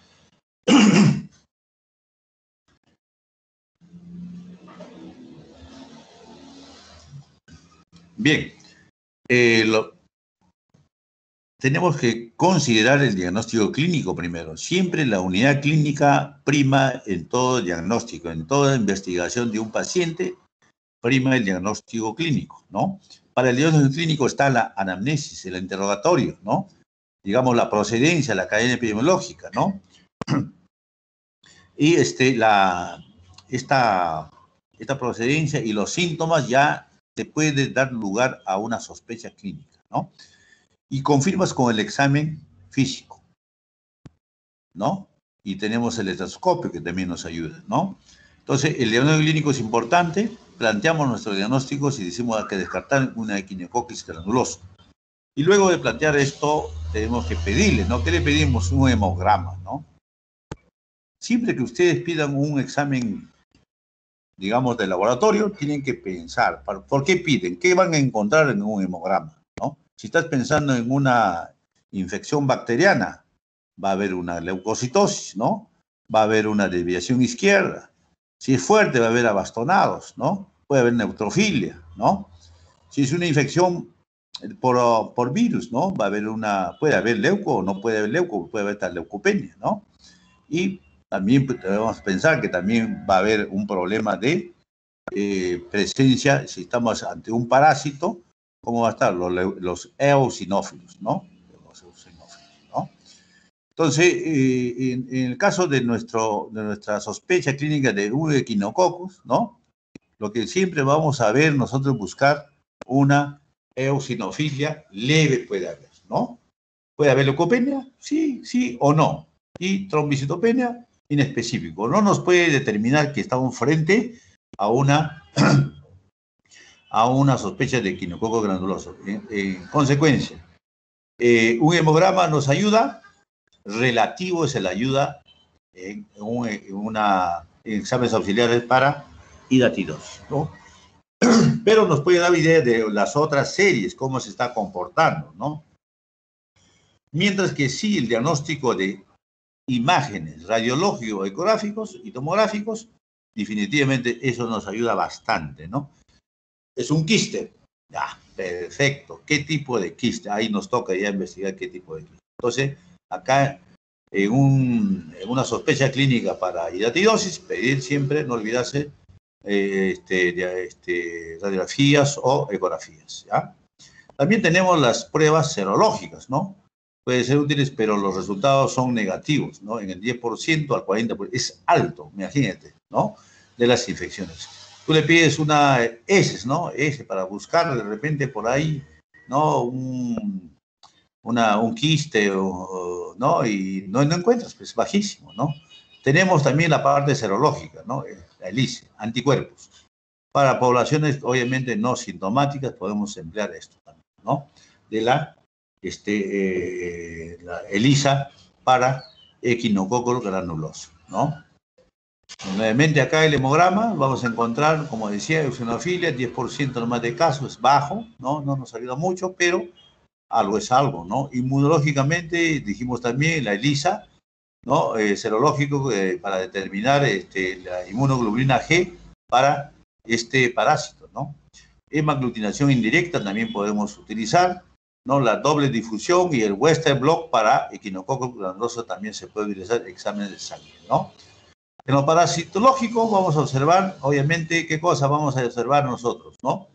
Bien, tenemos que considerar el diagnóstico clínico primero. Siempre la unidad clínica prima en todo diagnóstico, en toda investigación de un paciente, prima el diagnóstico clínico, ¿no? Para el diagnóstico clínico está la anamnesis, el interrogatorio, ¿no? Digamos, la procedencia, la cadena epidemiológica, ¿no? Y esta procedencia y los síntomas ya te puede dar lugar a una sospecha clínica, ¿no? Y confirmas con el examen físico, ¿no? Y tenemos el estetoscopio que también nos ayuda, ¿no? Entonces, el diagnóstico clínico es importante, planteamos nuestros diagnósticos y decimos que descartar una equinococcus granulosa. Y luego de plantear esto, tenemos que pedirle, ¿no? ¿Qué le pedimos? Un hemograma, ¿no? Siempre que ustedes pidan un examen, digamos, de laboratorio, tienen que pensar, ¿por qué piden? ¿Qué van a encontrar en un hemograma, ¿no? Si estás pensando en una infección bacteriana, va a haber una leucocitosis, ¿no? Va a haber una desviación izquierda. Si es fuerte, va a haber abastonados, ¿no? Puede haber neutrofilia, ¿no? Si es una infección por virus, ¿no? Puede haber leuco o no puede haber leuco, puede haber tal leucopenia, ¿no? Y también debemos pensar que también va a haber un problema de presencia, si estamos ante un parásito, ¿cómo va a estar? Los eosinófilos, ¿no? Los eosinófilos, ¿no? Entonces, en el caso de nuestra sospecha clínica de un equinococcus, ¿no? Lo que siempre vamos a ver, nosotros buscar una eosinofilia leve puede haber, ¿no? ¿Puede haber leucopenia? Sí, sí o no. Y trombocitopenia, inespecífico. No nos puede determinar que estamos frente a una sospecha de equinococo granuloso. En consecuencia, un hemograma nos ayuda, relativo es el ayuda en exámenes auxiliares para hidatidosis, ¿no? Pero nos puede dar idea de las otras series, cómo se está comportando, ¿no? Mientras que sí, el diagnóstico de imágenes radiológicos, ecográficos y tomográficos, definitivamente eso nos ayuda bastante, ¿no? Es un quiste. Ya, perfecto. ¿Qué tipo de quiste? Ahí nos toca ya investigar qué tipo de quiste. Entonces, acá en una sospecha clínica para hidatidosis, pedir siempre, no olvidarse, radiografías o ecografías, ¿ya? También tenemos las pruebas serológicas, ¿no? Pueden ser útiles, pero los resultados son negativos, ¿no? En el 10% al 40%. Es alto, imagínate, ¿no? De las infecciones. Tú le pides una S, ¿no? S para buscar de repente por ahí, ¿no? Un quiste, ¿no? Y no encuentras, pues bajísimo, ¿no? Tenemos también la parte serológica, ¿no? La ELISA, anticuerpos. Para poblaciones, obviamente, no sintomáticas, podemos emplear esto también, ¿no? De la ELISA para equinococo granuloso, ¿no? Nuevamente acá el hemograma, vamos a encontrar, como decía, eosinofilia, 10% nomás de casos, es bajo, ¿no? No nos ayuda mucho, pero algo es algo, ¿no? Inmunológicamente, dijimos también, la ELISA, ¿no? Serológico para determinar la inmunoglobulina G para este parásito, ¿no? Hemaglutinación indirecta también podemos utilizar, ¿no? La doble difusión y el Western blot para equinococo granuloso también se puede utilizar exámenes de sangre, ¿no? En lo parasitológico vamos a observar, obviamente, ¿qué cosa vamos a observar nosotros, no?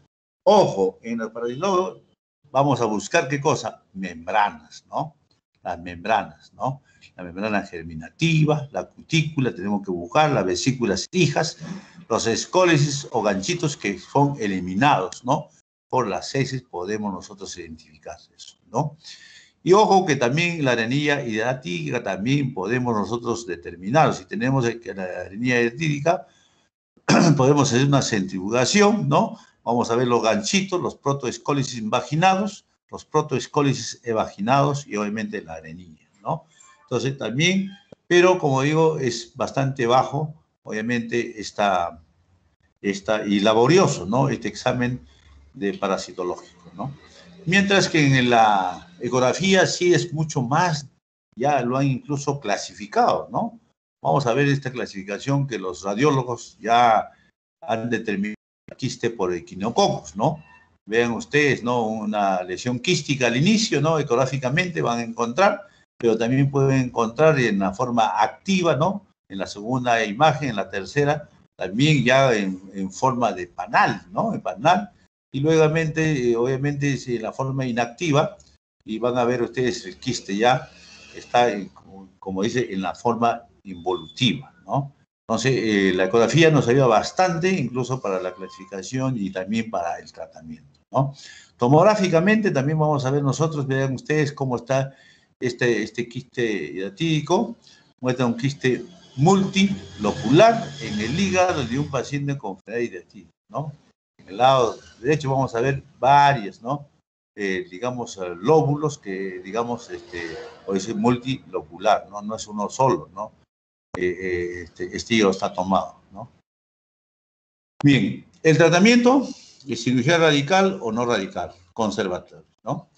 Ojo, en el parasitológico vamos a buscar, ¿qué cosa? Membranas, ¿no? Las membranas, ¿no? La membrana germinativa, la cutícula, tenemos que buscar, las vesículas hijas, los escólices o ganchitos que son eliminados, ¿no? Por las heces podemos nosotros identificar eso, ¿no? Y ojo que también la arenilla hidratídica también podemos nosotros determinar. Si tenemos la arenilla hidratídica, podemos hacer una centrifugación, ¿no? Vamos a ver los ganchitos, los protoescólices invaginados, los protoescólices evaginados y obviamente la arenilla, ¿no? Entonces también, pero como digo, es bastante bajo, obviamente, y laborioso, ¿no? Este examen de parasitológico, ¿no? Mientras que en la ecografía sí es mucho más, ya lo han incluso clasificado, ¿no? Vamos a ver esta clasificación que los radiólogos ya han determinado quiste por equinococos, ¿no? vean ustedes, ¿no? Una lesión quística al inicio, ¿no? Ecográficamente van a encontrar, pero también pueden encontrar en la forma activa, ¿no? En la segunda imagen, en la tercera, también ya en forma de panal, ¿no? En panal. Y luego, obviamente, en la forma inactiva, y van a ver ustedes el quiste ya está, como dice, en la forma involutiva, ¿no? Entonces, la ecografía nos ayuda bastante, incluso para la clasificación y también para el tratamiento, ¿no? Tomográficamente también vamos a ver nosotros, vean ustedes cómo está este quiste hidratídico. Muestra un quiste multilocular en el hígado de un paciente con enfermedad hidratídica, ¿no? En el lado derecho vamos a ver varias, ¿no? Digamos, lóbulos que, digamos, o es multilocular, ¿no? No es uno solo, ¿no? Este hígado está tomado, ¿no? Bien, el tratamiento es cirugía radical o no radical, conservatorio, ¿no?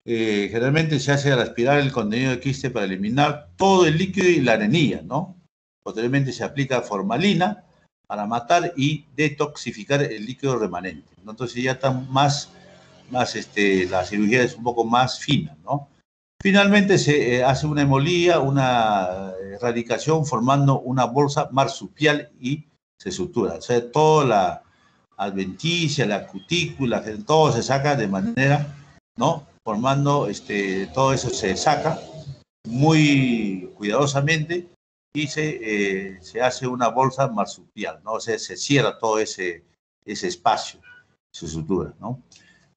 Generalmente se hace al aspirar el contenido de quiste para eliminar todo el líquido y la arenilla, ¿no? Posteriormente se aplica formalina para matar y detoxificar el líquido remanente, ¿no? Entonces ya está la cirugía es un poco más fina, ¿no? Finalmente se hace una hemolía, una erradicación formando una bolsa marsupial y se sutura. O sea, toda la adventicia, la cutícula, todo se saca de manera, ¿no? Formando, todo eso se saca muy cuidadosamente y se hace una bolsa marsupial, ¿no? O sea, se cierra todo ese espacio, se sutura, ¿no?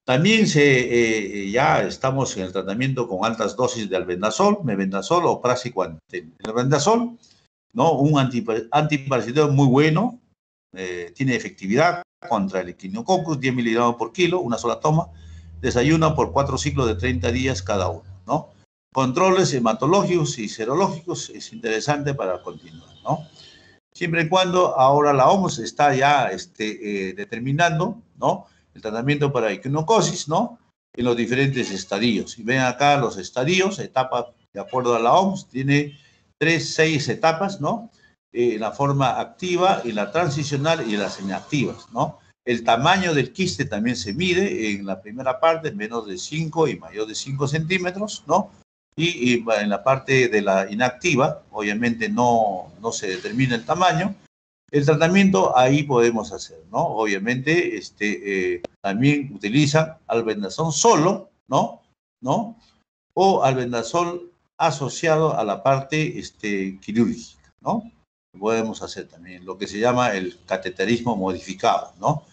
También ya estamos en el tratamiento con altas dosis de albendazol, mebendazol o praziquantel. El albendazol, ¿no? Un antiparasitario muy bueno, tiene efectividad contra el equinococcus, 10 miligramos por kilo, una sola toma. Desayuna por 4 ciclos de 30 días cada uno, ¿no? Controles hematológicos y serológicos es interesante para continuar, ¿no? Siempre y cuando ahora la OMS está ya determinando, ¿no? El tratamiento para equinocosis, ¿no? En los diferentes estadios. Y ven acá los estadios, etapas de acuerdo a la OMS, tiene 6 etapas, ¿no? La forma activa, y la transicional y las inactivas, ¿no? El tamaño del quiste también se mide en la primera parte, menos de 5 y mayor de 5 centímetros, ¿no? Y en la parte de la inactiva, obviamente no se determina el tamaño. El tratamiento ahí podemos hacer, ¿no? Obviamente, también utilizan albendazol solo, ¿no? O albendazol asociado a la parte quirúrgica, ¿no? Podemos hacer también lo que se llama el cateterismo modificado, ¿no?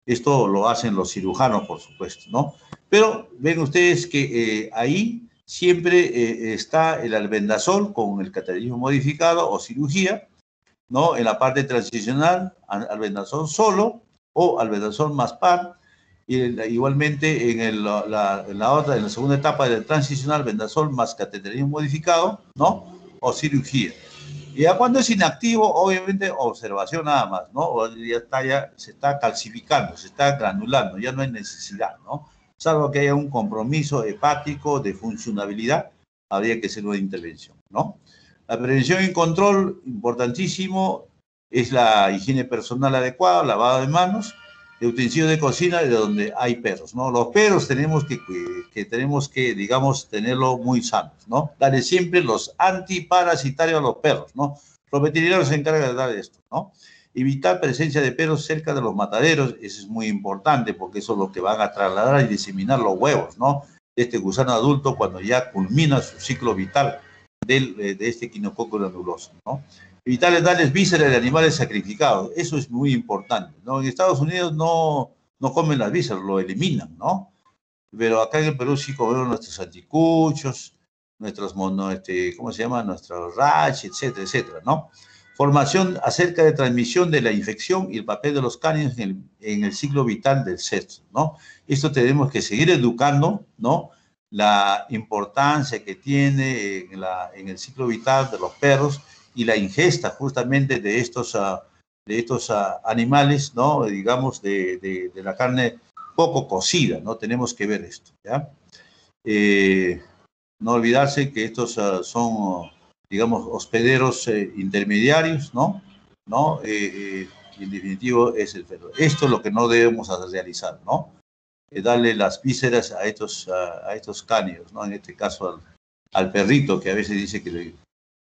Esto lo hacen los cirujanos, por supuesto, ¿no? Pero ven ustedes que ahí siempre está el albendazol con el cateterismo modificado o cirugía, ¿no? En la parte transicional, albendazol solo o albendazol más par. Y igualmente en la segunda etapa de transicional, albendazol más cateterismo modificado, ¿no? O cirugía. Y ya cuando es inactivo, obviamente observación nada más, ¿no? O ya se está calcificando, se está granulando, ya no hay necesidad, ¿no? Salvo que haya un compromiso hepático de funcionabilidad, habría que hacer una intervención, ¿no? La prevención y control, importantísimo, es la higiene personal adecuada, lavado de manos, de utensilios de cocina y de donde hay perros, ¿no? Los perros tenemos que, digamos, tenerlo muy sanos, ¿no? Darle siempre los antiparasitarios a los perros, ¿no? Los veterinarios se encargan de dar esto, ¿no? Evitar presencia de perros cerca de los mataderos, eso es muy importante porque eso es lo que van a trasladar y diseminar los huevos, ¿no? De este gusano adulto cuando ya culmina su ciclo vital de este quinococo granuloso, ¿no? Evitar darles vísceras de animales sacrificados, eso es muy importante, ¿no? En Estados Unidos no comen las vísceras, lo eliminan, ¿no? Pero acá en el Perú sí comemos nuestros anticuchos, nuestros ¿cómo se llama? Nuestros rash, etcétera, etcétera, ¿no? Formación acerca de transmisión de la infección y el papel de los cánidos en el ciclo vital del sexo, ¿no? Esto tenemos que seguir educando, ¿no? La importancia que tiene en el ciclo vital de los perros y la ingesta justamente de estos animales, ¿no? Digamos, de la carne poco cocida, ¿no? Tenemos que ver esto, ¿ya? No olvidarse que estos son, digamos, hospederos intermediarios, ¿no? Y en definitivo es el perro. Esto es lo que no debemos realizar, ¿no? darle las vísceras a estos cánidos, ¿no? En este caso al perrito, que a veces dice que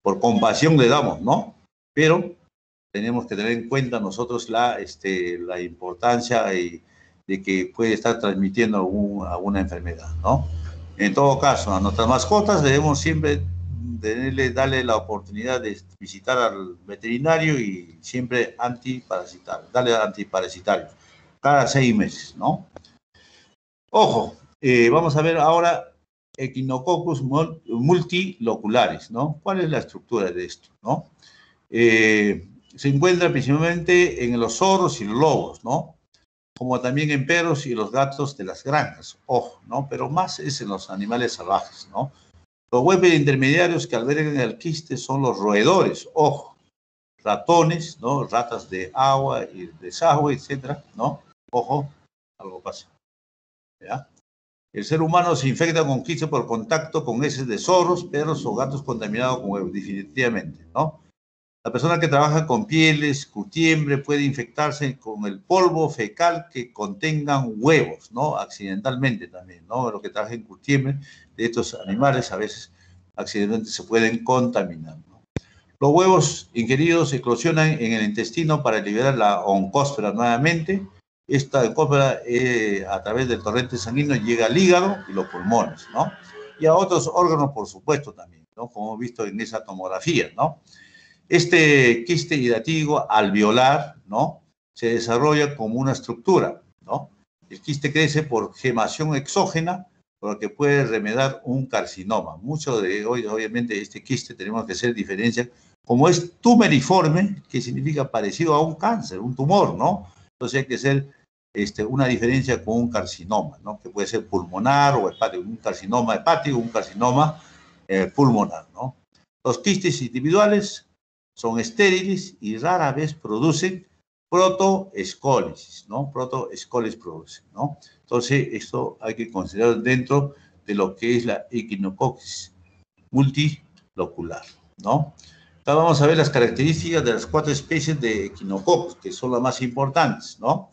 por compasión le damos, ¿no? Pero tenemos que tener en cuenta nosotros la importancia de que puede estar transmitiendo alguna enfermedad, ¿no? En todo caso, a nuestras mascotas debemos siempre darle la oportunidad de visitar al veterinario y siempre darle antiparasitario, cada 6 meses, ¿no? Ojo, vamos a ver ahora Echinococcus multilocularis, ¿no? ¿Cuál es la estructura de esto, no? Se encuentra principalmente en los zorros y los lobos, ¿no? Como también en perros y los gatos de las granjas, ojo, ¿no? Pero más es en los animales salvajes, ¿no? Los huéspedes intermediarios que albergan el quiste son los roedores, ojo, ratones, ¿no? Ratas de agua y desagüe, etcétera, ¿no? Ojo, algo pasa, ¿ya? El ser humano se infecta con quiste por contacto con heces de zorros, perros o gatos contaminados con huevos, definitivamente, ¿no? La persona que trabaja con pieles, curtiembre, puede infectarse con el polvo fecal que contengan huevos, ¿no? Accidentalmente también, ¿no? Los que trabajan en curtiembre de estos animales a veces accidentalmente se pueden contaminar, ¿no? Los huevos ingeridos eclosionan en el intestino para liberar la oncósfera nuevamente. Esta oncósfera a través del torrente sanguíneo llega al hígado y los pulmones, ¿no? Y a otros órganos, por supuesto, también, ¿no? Como hemos visto en esa tomografía, ¿no? Este quiste hidratídico alveolar, ¿no? Se desarrolla como una estructura, ¿no? El quiste crece por gemación exógena, por lo que puede remediar un carcinoma. Mucho de hoy, obviamente, este quiste tenemos que hacer diferencia. Como es tumeriforme, que significa parecido a un cáncer, un tumor, ¿no? Entonces hay que hacer una diferencia con un carcinoma, ¿no? Que puede ser pulmonar o hepático, un carcinoma hepático, un carcinoma pulmonar, ¿no? Los quistes individuales son estériles y rara vez producen protoescólisis, ¿no? Protoescólisis producen, ¿no? Entonces, esto hay que considerar dentro de lo que es la equinococcus multilocular, ¿no? Acá vamos a ver las características de las 4 especies de equinococcus, que son las más importantes, ¿no?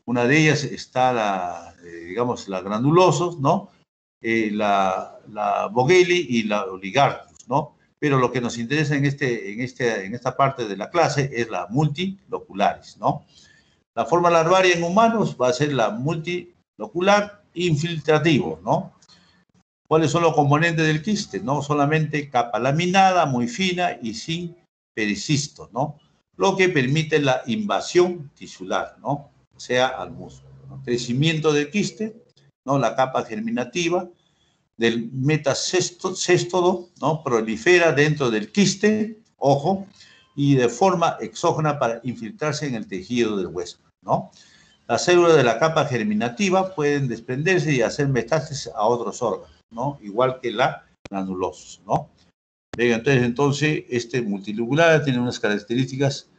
Una de ellas está digamos, la granulosos, ¿no? La Bogeli y la Oligarchus, ¿no? Pero lo que nos interesa en esta parte de la clase es la multilocularis, ¿no? La forma larvaria en humanos va a ser la multilocular infiltrativo, ¿no? ¿Cuáles son los componentes del quiste? No solamente capa laminada, muy fina y sin pericisto, ¿no? Lo que permite la invasión tisular, ¿no? O sea, al músculo, ¿no? Crecimiento del quiste, ¿no? La capa germinativa del metacéstodo, ¿no? Prolifera dentro del quiste, ojo, y de forma exógena para infiltrarse en el tejido del hueso, ¿no? Las células de la capa germinativa pueden desprenderse y hacer metástasis a otros órganos, ¿no? Igual que la granulosis, ¿no? Entonces, este multilocular tiene unas características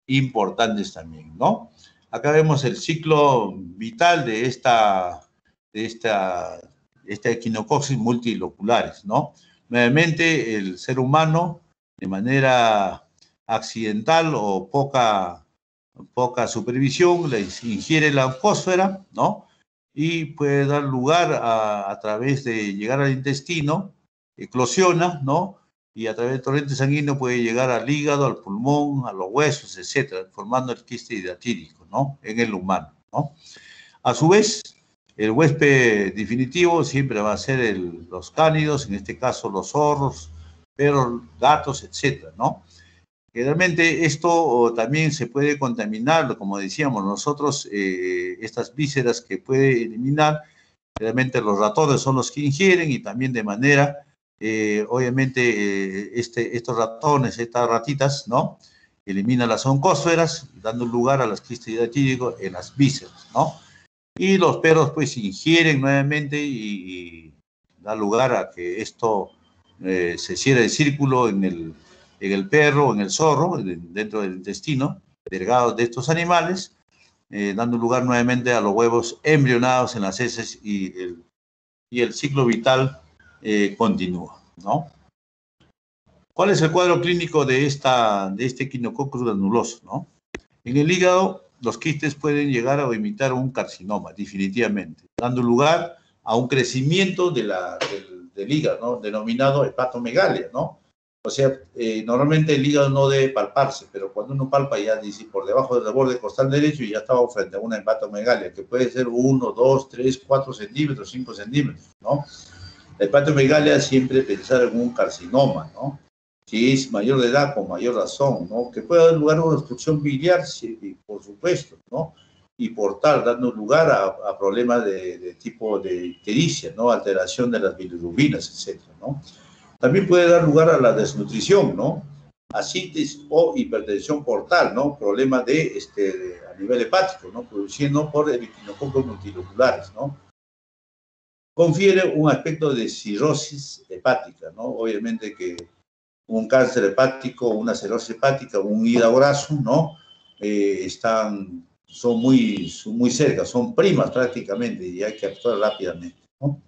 importantes también, ¿no? Acá vemos el ciclo vital de esta equinococcus multiloculares, ¿no? Nuevamente, el ser humano, de manera accidental o poca supervisión, le ingiere la oncósfera, ¿no? Y puede dar lugar a través de llegar al intestino, eclosiona, ¿no? Y a través del torrente sanguíneo puede llegar al hígado, al pulmón, a los huesos, etcétera, formando el quiste hidratídico, ¿no? En el humano, ¿no? A su vez, el huésped definitivo siempre va a ser los cánidos, en este caso los zorros, perros, gatos, etcétera, ¿no? Generalmente esto también se puede contaminar, como decíamos nosotros, estas vísceras que puede eliminar, realmente los ratones son los que ingieren y también de manera, obviamente, estos ratones, estas ratitas, ¿no? Eliminan las oncósferas, dando lugar a las quistes hidratídicos en las vísceras, ¿no? Y los perros pues ingieren nuevamente y da lugar a que esto se cierre el círculo en el perro, en el zorro, dentro del intestino delgado de estos animales, dando lugar nuevamente a los huevos embrionados en las heces y el ciclo vital continúa, ¿no? ¿Cuál es el cuadro clínico de este equinococcus granuloso, no? En el hígado los quistes pueden llegar a imitar un carcinoma, definitivamente, dando lugar a un crecimiento del hígado, ¿no? Denominado hepatomegalia, ¿no? O sea, normalmente el hígado no debe palparse, pero cuando uno palpa ya dice por debajo del borde costal derecho y ya estaba frente a una hepatomegalia, que puede ser 1, 2, 3, 4 centímetros, 5 centímetros, ¿no? La hepatomegalia siempre pensar en un carcinoma, ¿no? Si es mayor de edad, con mayor razón, ¿no? Que pueda dar lugar a una obstrucción biliar, sí, por supuesto, ¿no? Y por tal, dando lugar a problemas de tipo de ictericia, ¿no? Alteración de las bilirrubinas, etcétera, ¿no? También puede dar lugar a la desnutrición, ¿no? Ascitis o hipertensión portal, ¿no? Problemas a nivel hepático, ¿no? Produciendo por equinococos multilocularios, ¿no? Confiere un aspecto de cirrosis hepática, ¿no? Obviamente que un cáncer hepático, una cirrosis hepática, un hígado graso, ¿no? Son muy cerca, son primas prácticamente y hay que actuar rápidamente, ¿no?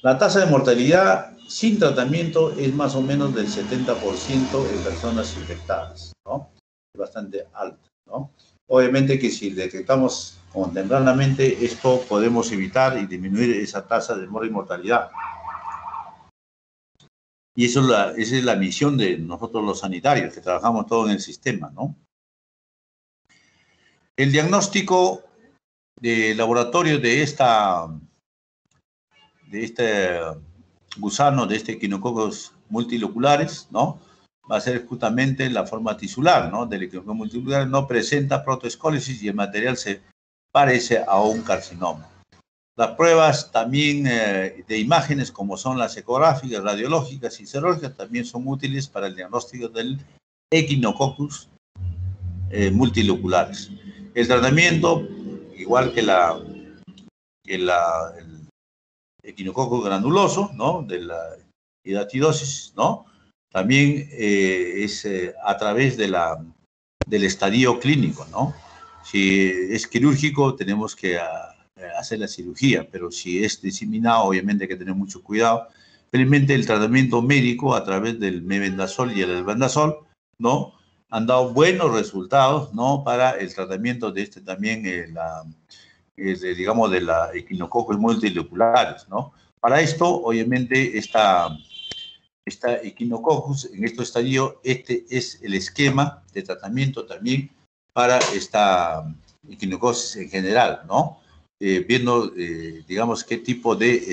La tasa de mortalidad sin tratamiento es más o menos del 70% en personas infectadas, ¿no? Es bastante alta, ¿no? Obviamente que si detectamos tempranamente esto, podemos evitar y disminuir esa tasa de mortalidad. Y esa es la misión de nosotros los sanitarios, que trabajamos todo en el sistema, ¿no? El diagnóstico de laboratorio de este gusano, de este equinococos multiloculares, ¿no? Va a ser justamente la forma tisular, ¿no? Del equinococos multilocular, no presenta protoescólisis y el material se parece a un carcinoma. Las pruebas también de imágenes, como son las ecográficas, radiológicas y serológicas, también son útiles para el diagnóstico del equinococos multiloculares. El tratamiento, igual que el equinococo granuloso, ¿no? De la hidatidosis, ¿no? También es a través del estadio clínico, ¿no? Si es quirúrgico, tenemos que hacer la cirugía, pero si es diseminado, obviamente hay que tener mucho cuidado. Simplemente el tratamiento médico a través del mebendazol y el albendazol, ¿no? Han dado buenos resultados, ¿no? Para el tratamiento de también, digamos, de la equinococos multiloculares, ¿no? Para esto, obviamente, esta equinococos, en este estadio, este es el esquema de tratamiento también para esta equinocosis en general, ¿no? Viendo, digamos, qué tipo de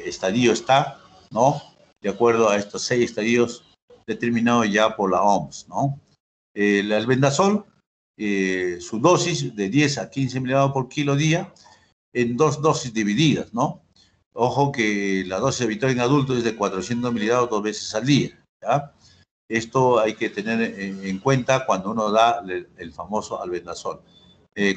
estadio está, ¿no? De acuerdo a estos 6 estadios determinados ya por la OMS, ¿no? El albendazol, su dosis de 10 a 15 miligramos por kilo día, en 2 dosis divididas, ¿no? Ojo que la dosis habitual en adultos es de 400 miligramos 2 veces al día, ¿ya? Esto hay que tener en cuenta cuando uno da el famoso albendazol.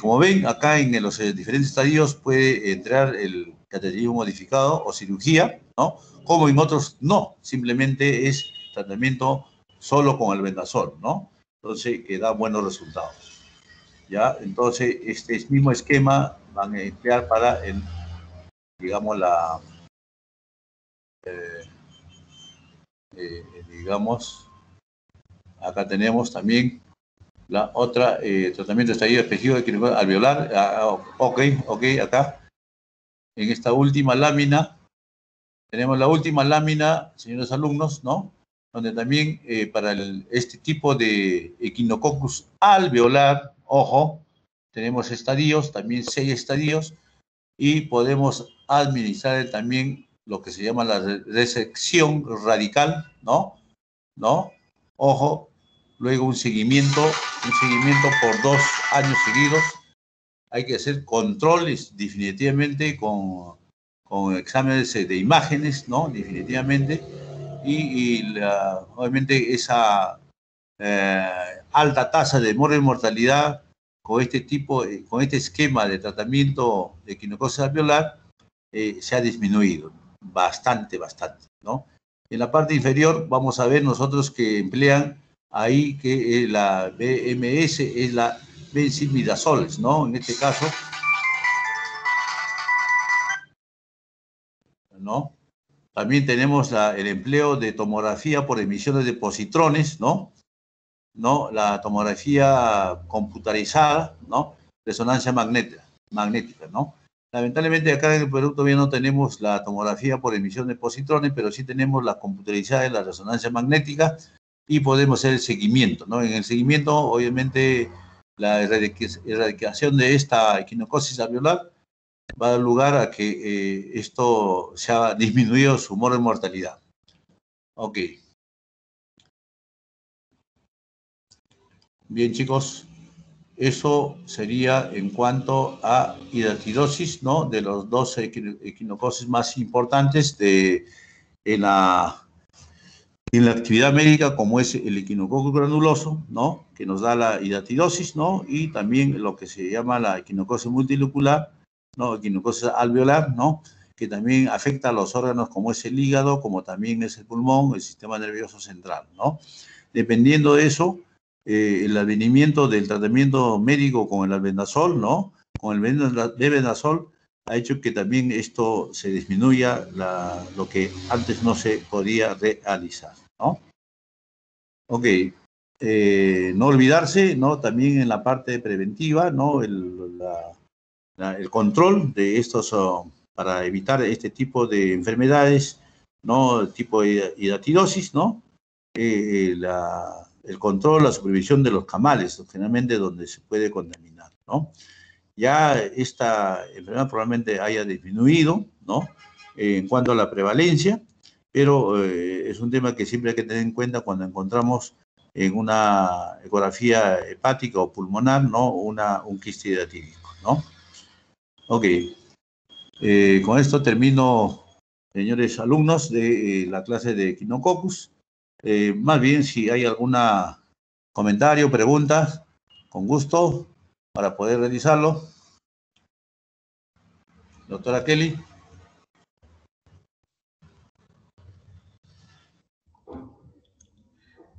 Como ven, acá en los diferentes estadios puede entrar el cateterismo modificado o cirugía, ¿no? Como en otros no, simplemente es tratamiento solo con albendazol, ¿no? Entonces, que da buenos resultados, ¿ya? Entonces, este mismo esquema van a emplear para digamos, digamos, acá tenemos también la otra, tratamiento de estallido específico de quirúrgico alveolar. Ok, acá, en esta última lámina, tenemos la última lámina, señores alumnos, ¿no? Donde también para este tipo de equinococcus alveolar, ojo, tenemos estadios, también 6 estadios, y podemos administrar también lo que se llama la resección radical, ¿no? Ojo, luego un seguimiento por 2 años seguidos. Hay que hacer controles definitivamente con exámenes de imágenes, ¿no? Definitivamente. Obviamente esa alta tasa de mortalidad con con este esquema de tratamiento de equinocosis alveolar se ha disminuido bastante, ¿no? En la parte inferior vamos a ver nosotros que emplean ahí que la BMS es la benzimidazoles, ¿no? En este caso, ¿no? También tenemos el empleo de tomografía por emisiones de positrones, ¿no? ¿no? La tomografía computarizada, ¿no? Resonancia magnética, ¿no? Lamentablemente acá en el Perú todavía no tenemos la tomografía por emisión de positrones, pero sí tenemos la computarizada y la resonancia magnética y podemos hacer el seguimiento, ¿no? En el seguimiento, obviamente, la erradicación de esta equinocosis alveolar va a dar lugar a que esto se ha disminuido su mortalidad. Ok. Bien, chicos. Eso sería en cuanto a hidratidosis, ¿no? De los dos equinocosis más importantes en la actividad médica, como es el equinococo granuloso, ¿no? Que nos da la hidratidosis, ¿no? Y también lo que se llama la equinocosis multilocular, ¿no? Equinocosis alveolar, ¿no? Que también afecta a los órganos como es el hígado, como también es el pulmón, el sistema nervioso central, ¿no? Dependiendo de eso, el advenimiento del tratamiento médico con el albendazol, ¿no? Con el albendazol ha hecho que también esto se disminuya lo que antes no se podía realizar, ¿no? Ok. No olvidarse, ¿no? También en la parte preventiva, ¿no? El control de estos, para evitar este tipo de enfermedades, ¿no? Tipo de hidatidosis, ¿no? El control, la supervisión de los camales, generalmente donde se puede contaminar, ¿no? Ya esta enfermedad probablemente haya disminuido, ¿no? En cuanto a la prevalencia, pero es un tema que siempre hay que tener en cuenta cuando encontramos en una ecografía hepática o pulmonar, ¿no? Un quiste hidratídico, ¿no? Ok. Con esto termino, señores alumnos, de la clase de Echinococcus. Más bien, si hay algún comentario, preguntas, con gusto, para poder realizarlo. Doctora Kelly.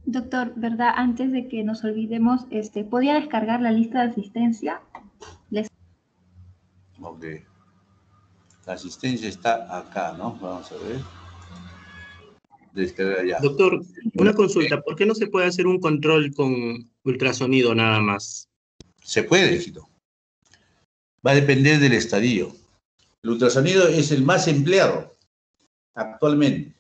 Doctor, ¿verdad? Antes de que nos olvidemos, ¿podría descargar la lista de asistencia? Ok. La asistencia está acá, ¿no? Vamos a ver. Descargar ya. Doctor, una consulta. ¿Por qué no se puede hacer un control con ultrasonido nada más? Se puede, hijito. Va a depender del estadio. El ultrasonido es el más empleado actualmente.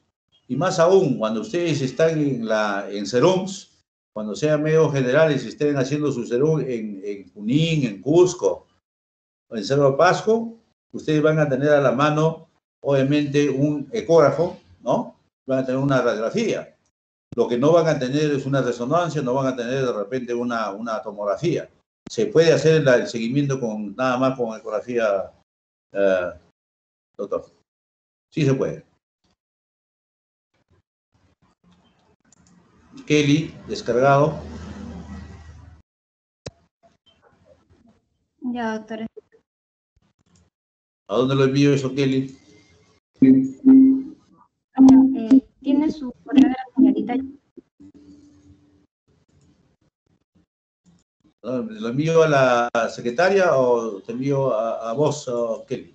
Y más aún, cuando ustedes están en serums, cuando sean medios generales, estén haciendo su serum en Junín, en Cusco, o en Cerro de Pasco, ustedes van a tener a la mano, obviamente, un ecógrafo, ¿no? Van a tener una radiografía. Lo que no van a tener es una resonancia, no van a tener de repente una tomografía. Se puede hacer el seguimiento nada más con ecografía, doctor. Sí se puede. Kelly, descargado. Ya, doctor. ¿A dónde lo envío eso, Kelly? ¿Tiene su correo de la señorita? ¿Lo envío a la secretaria o te envío a vos, Kelly?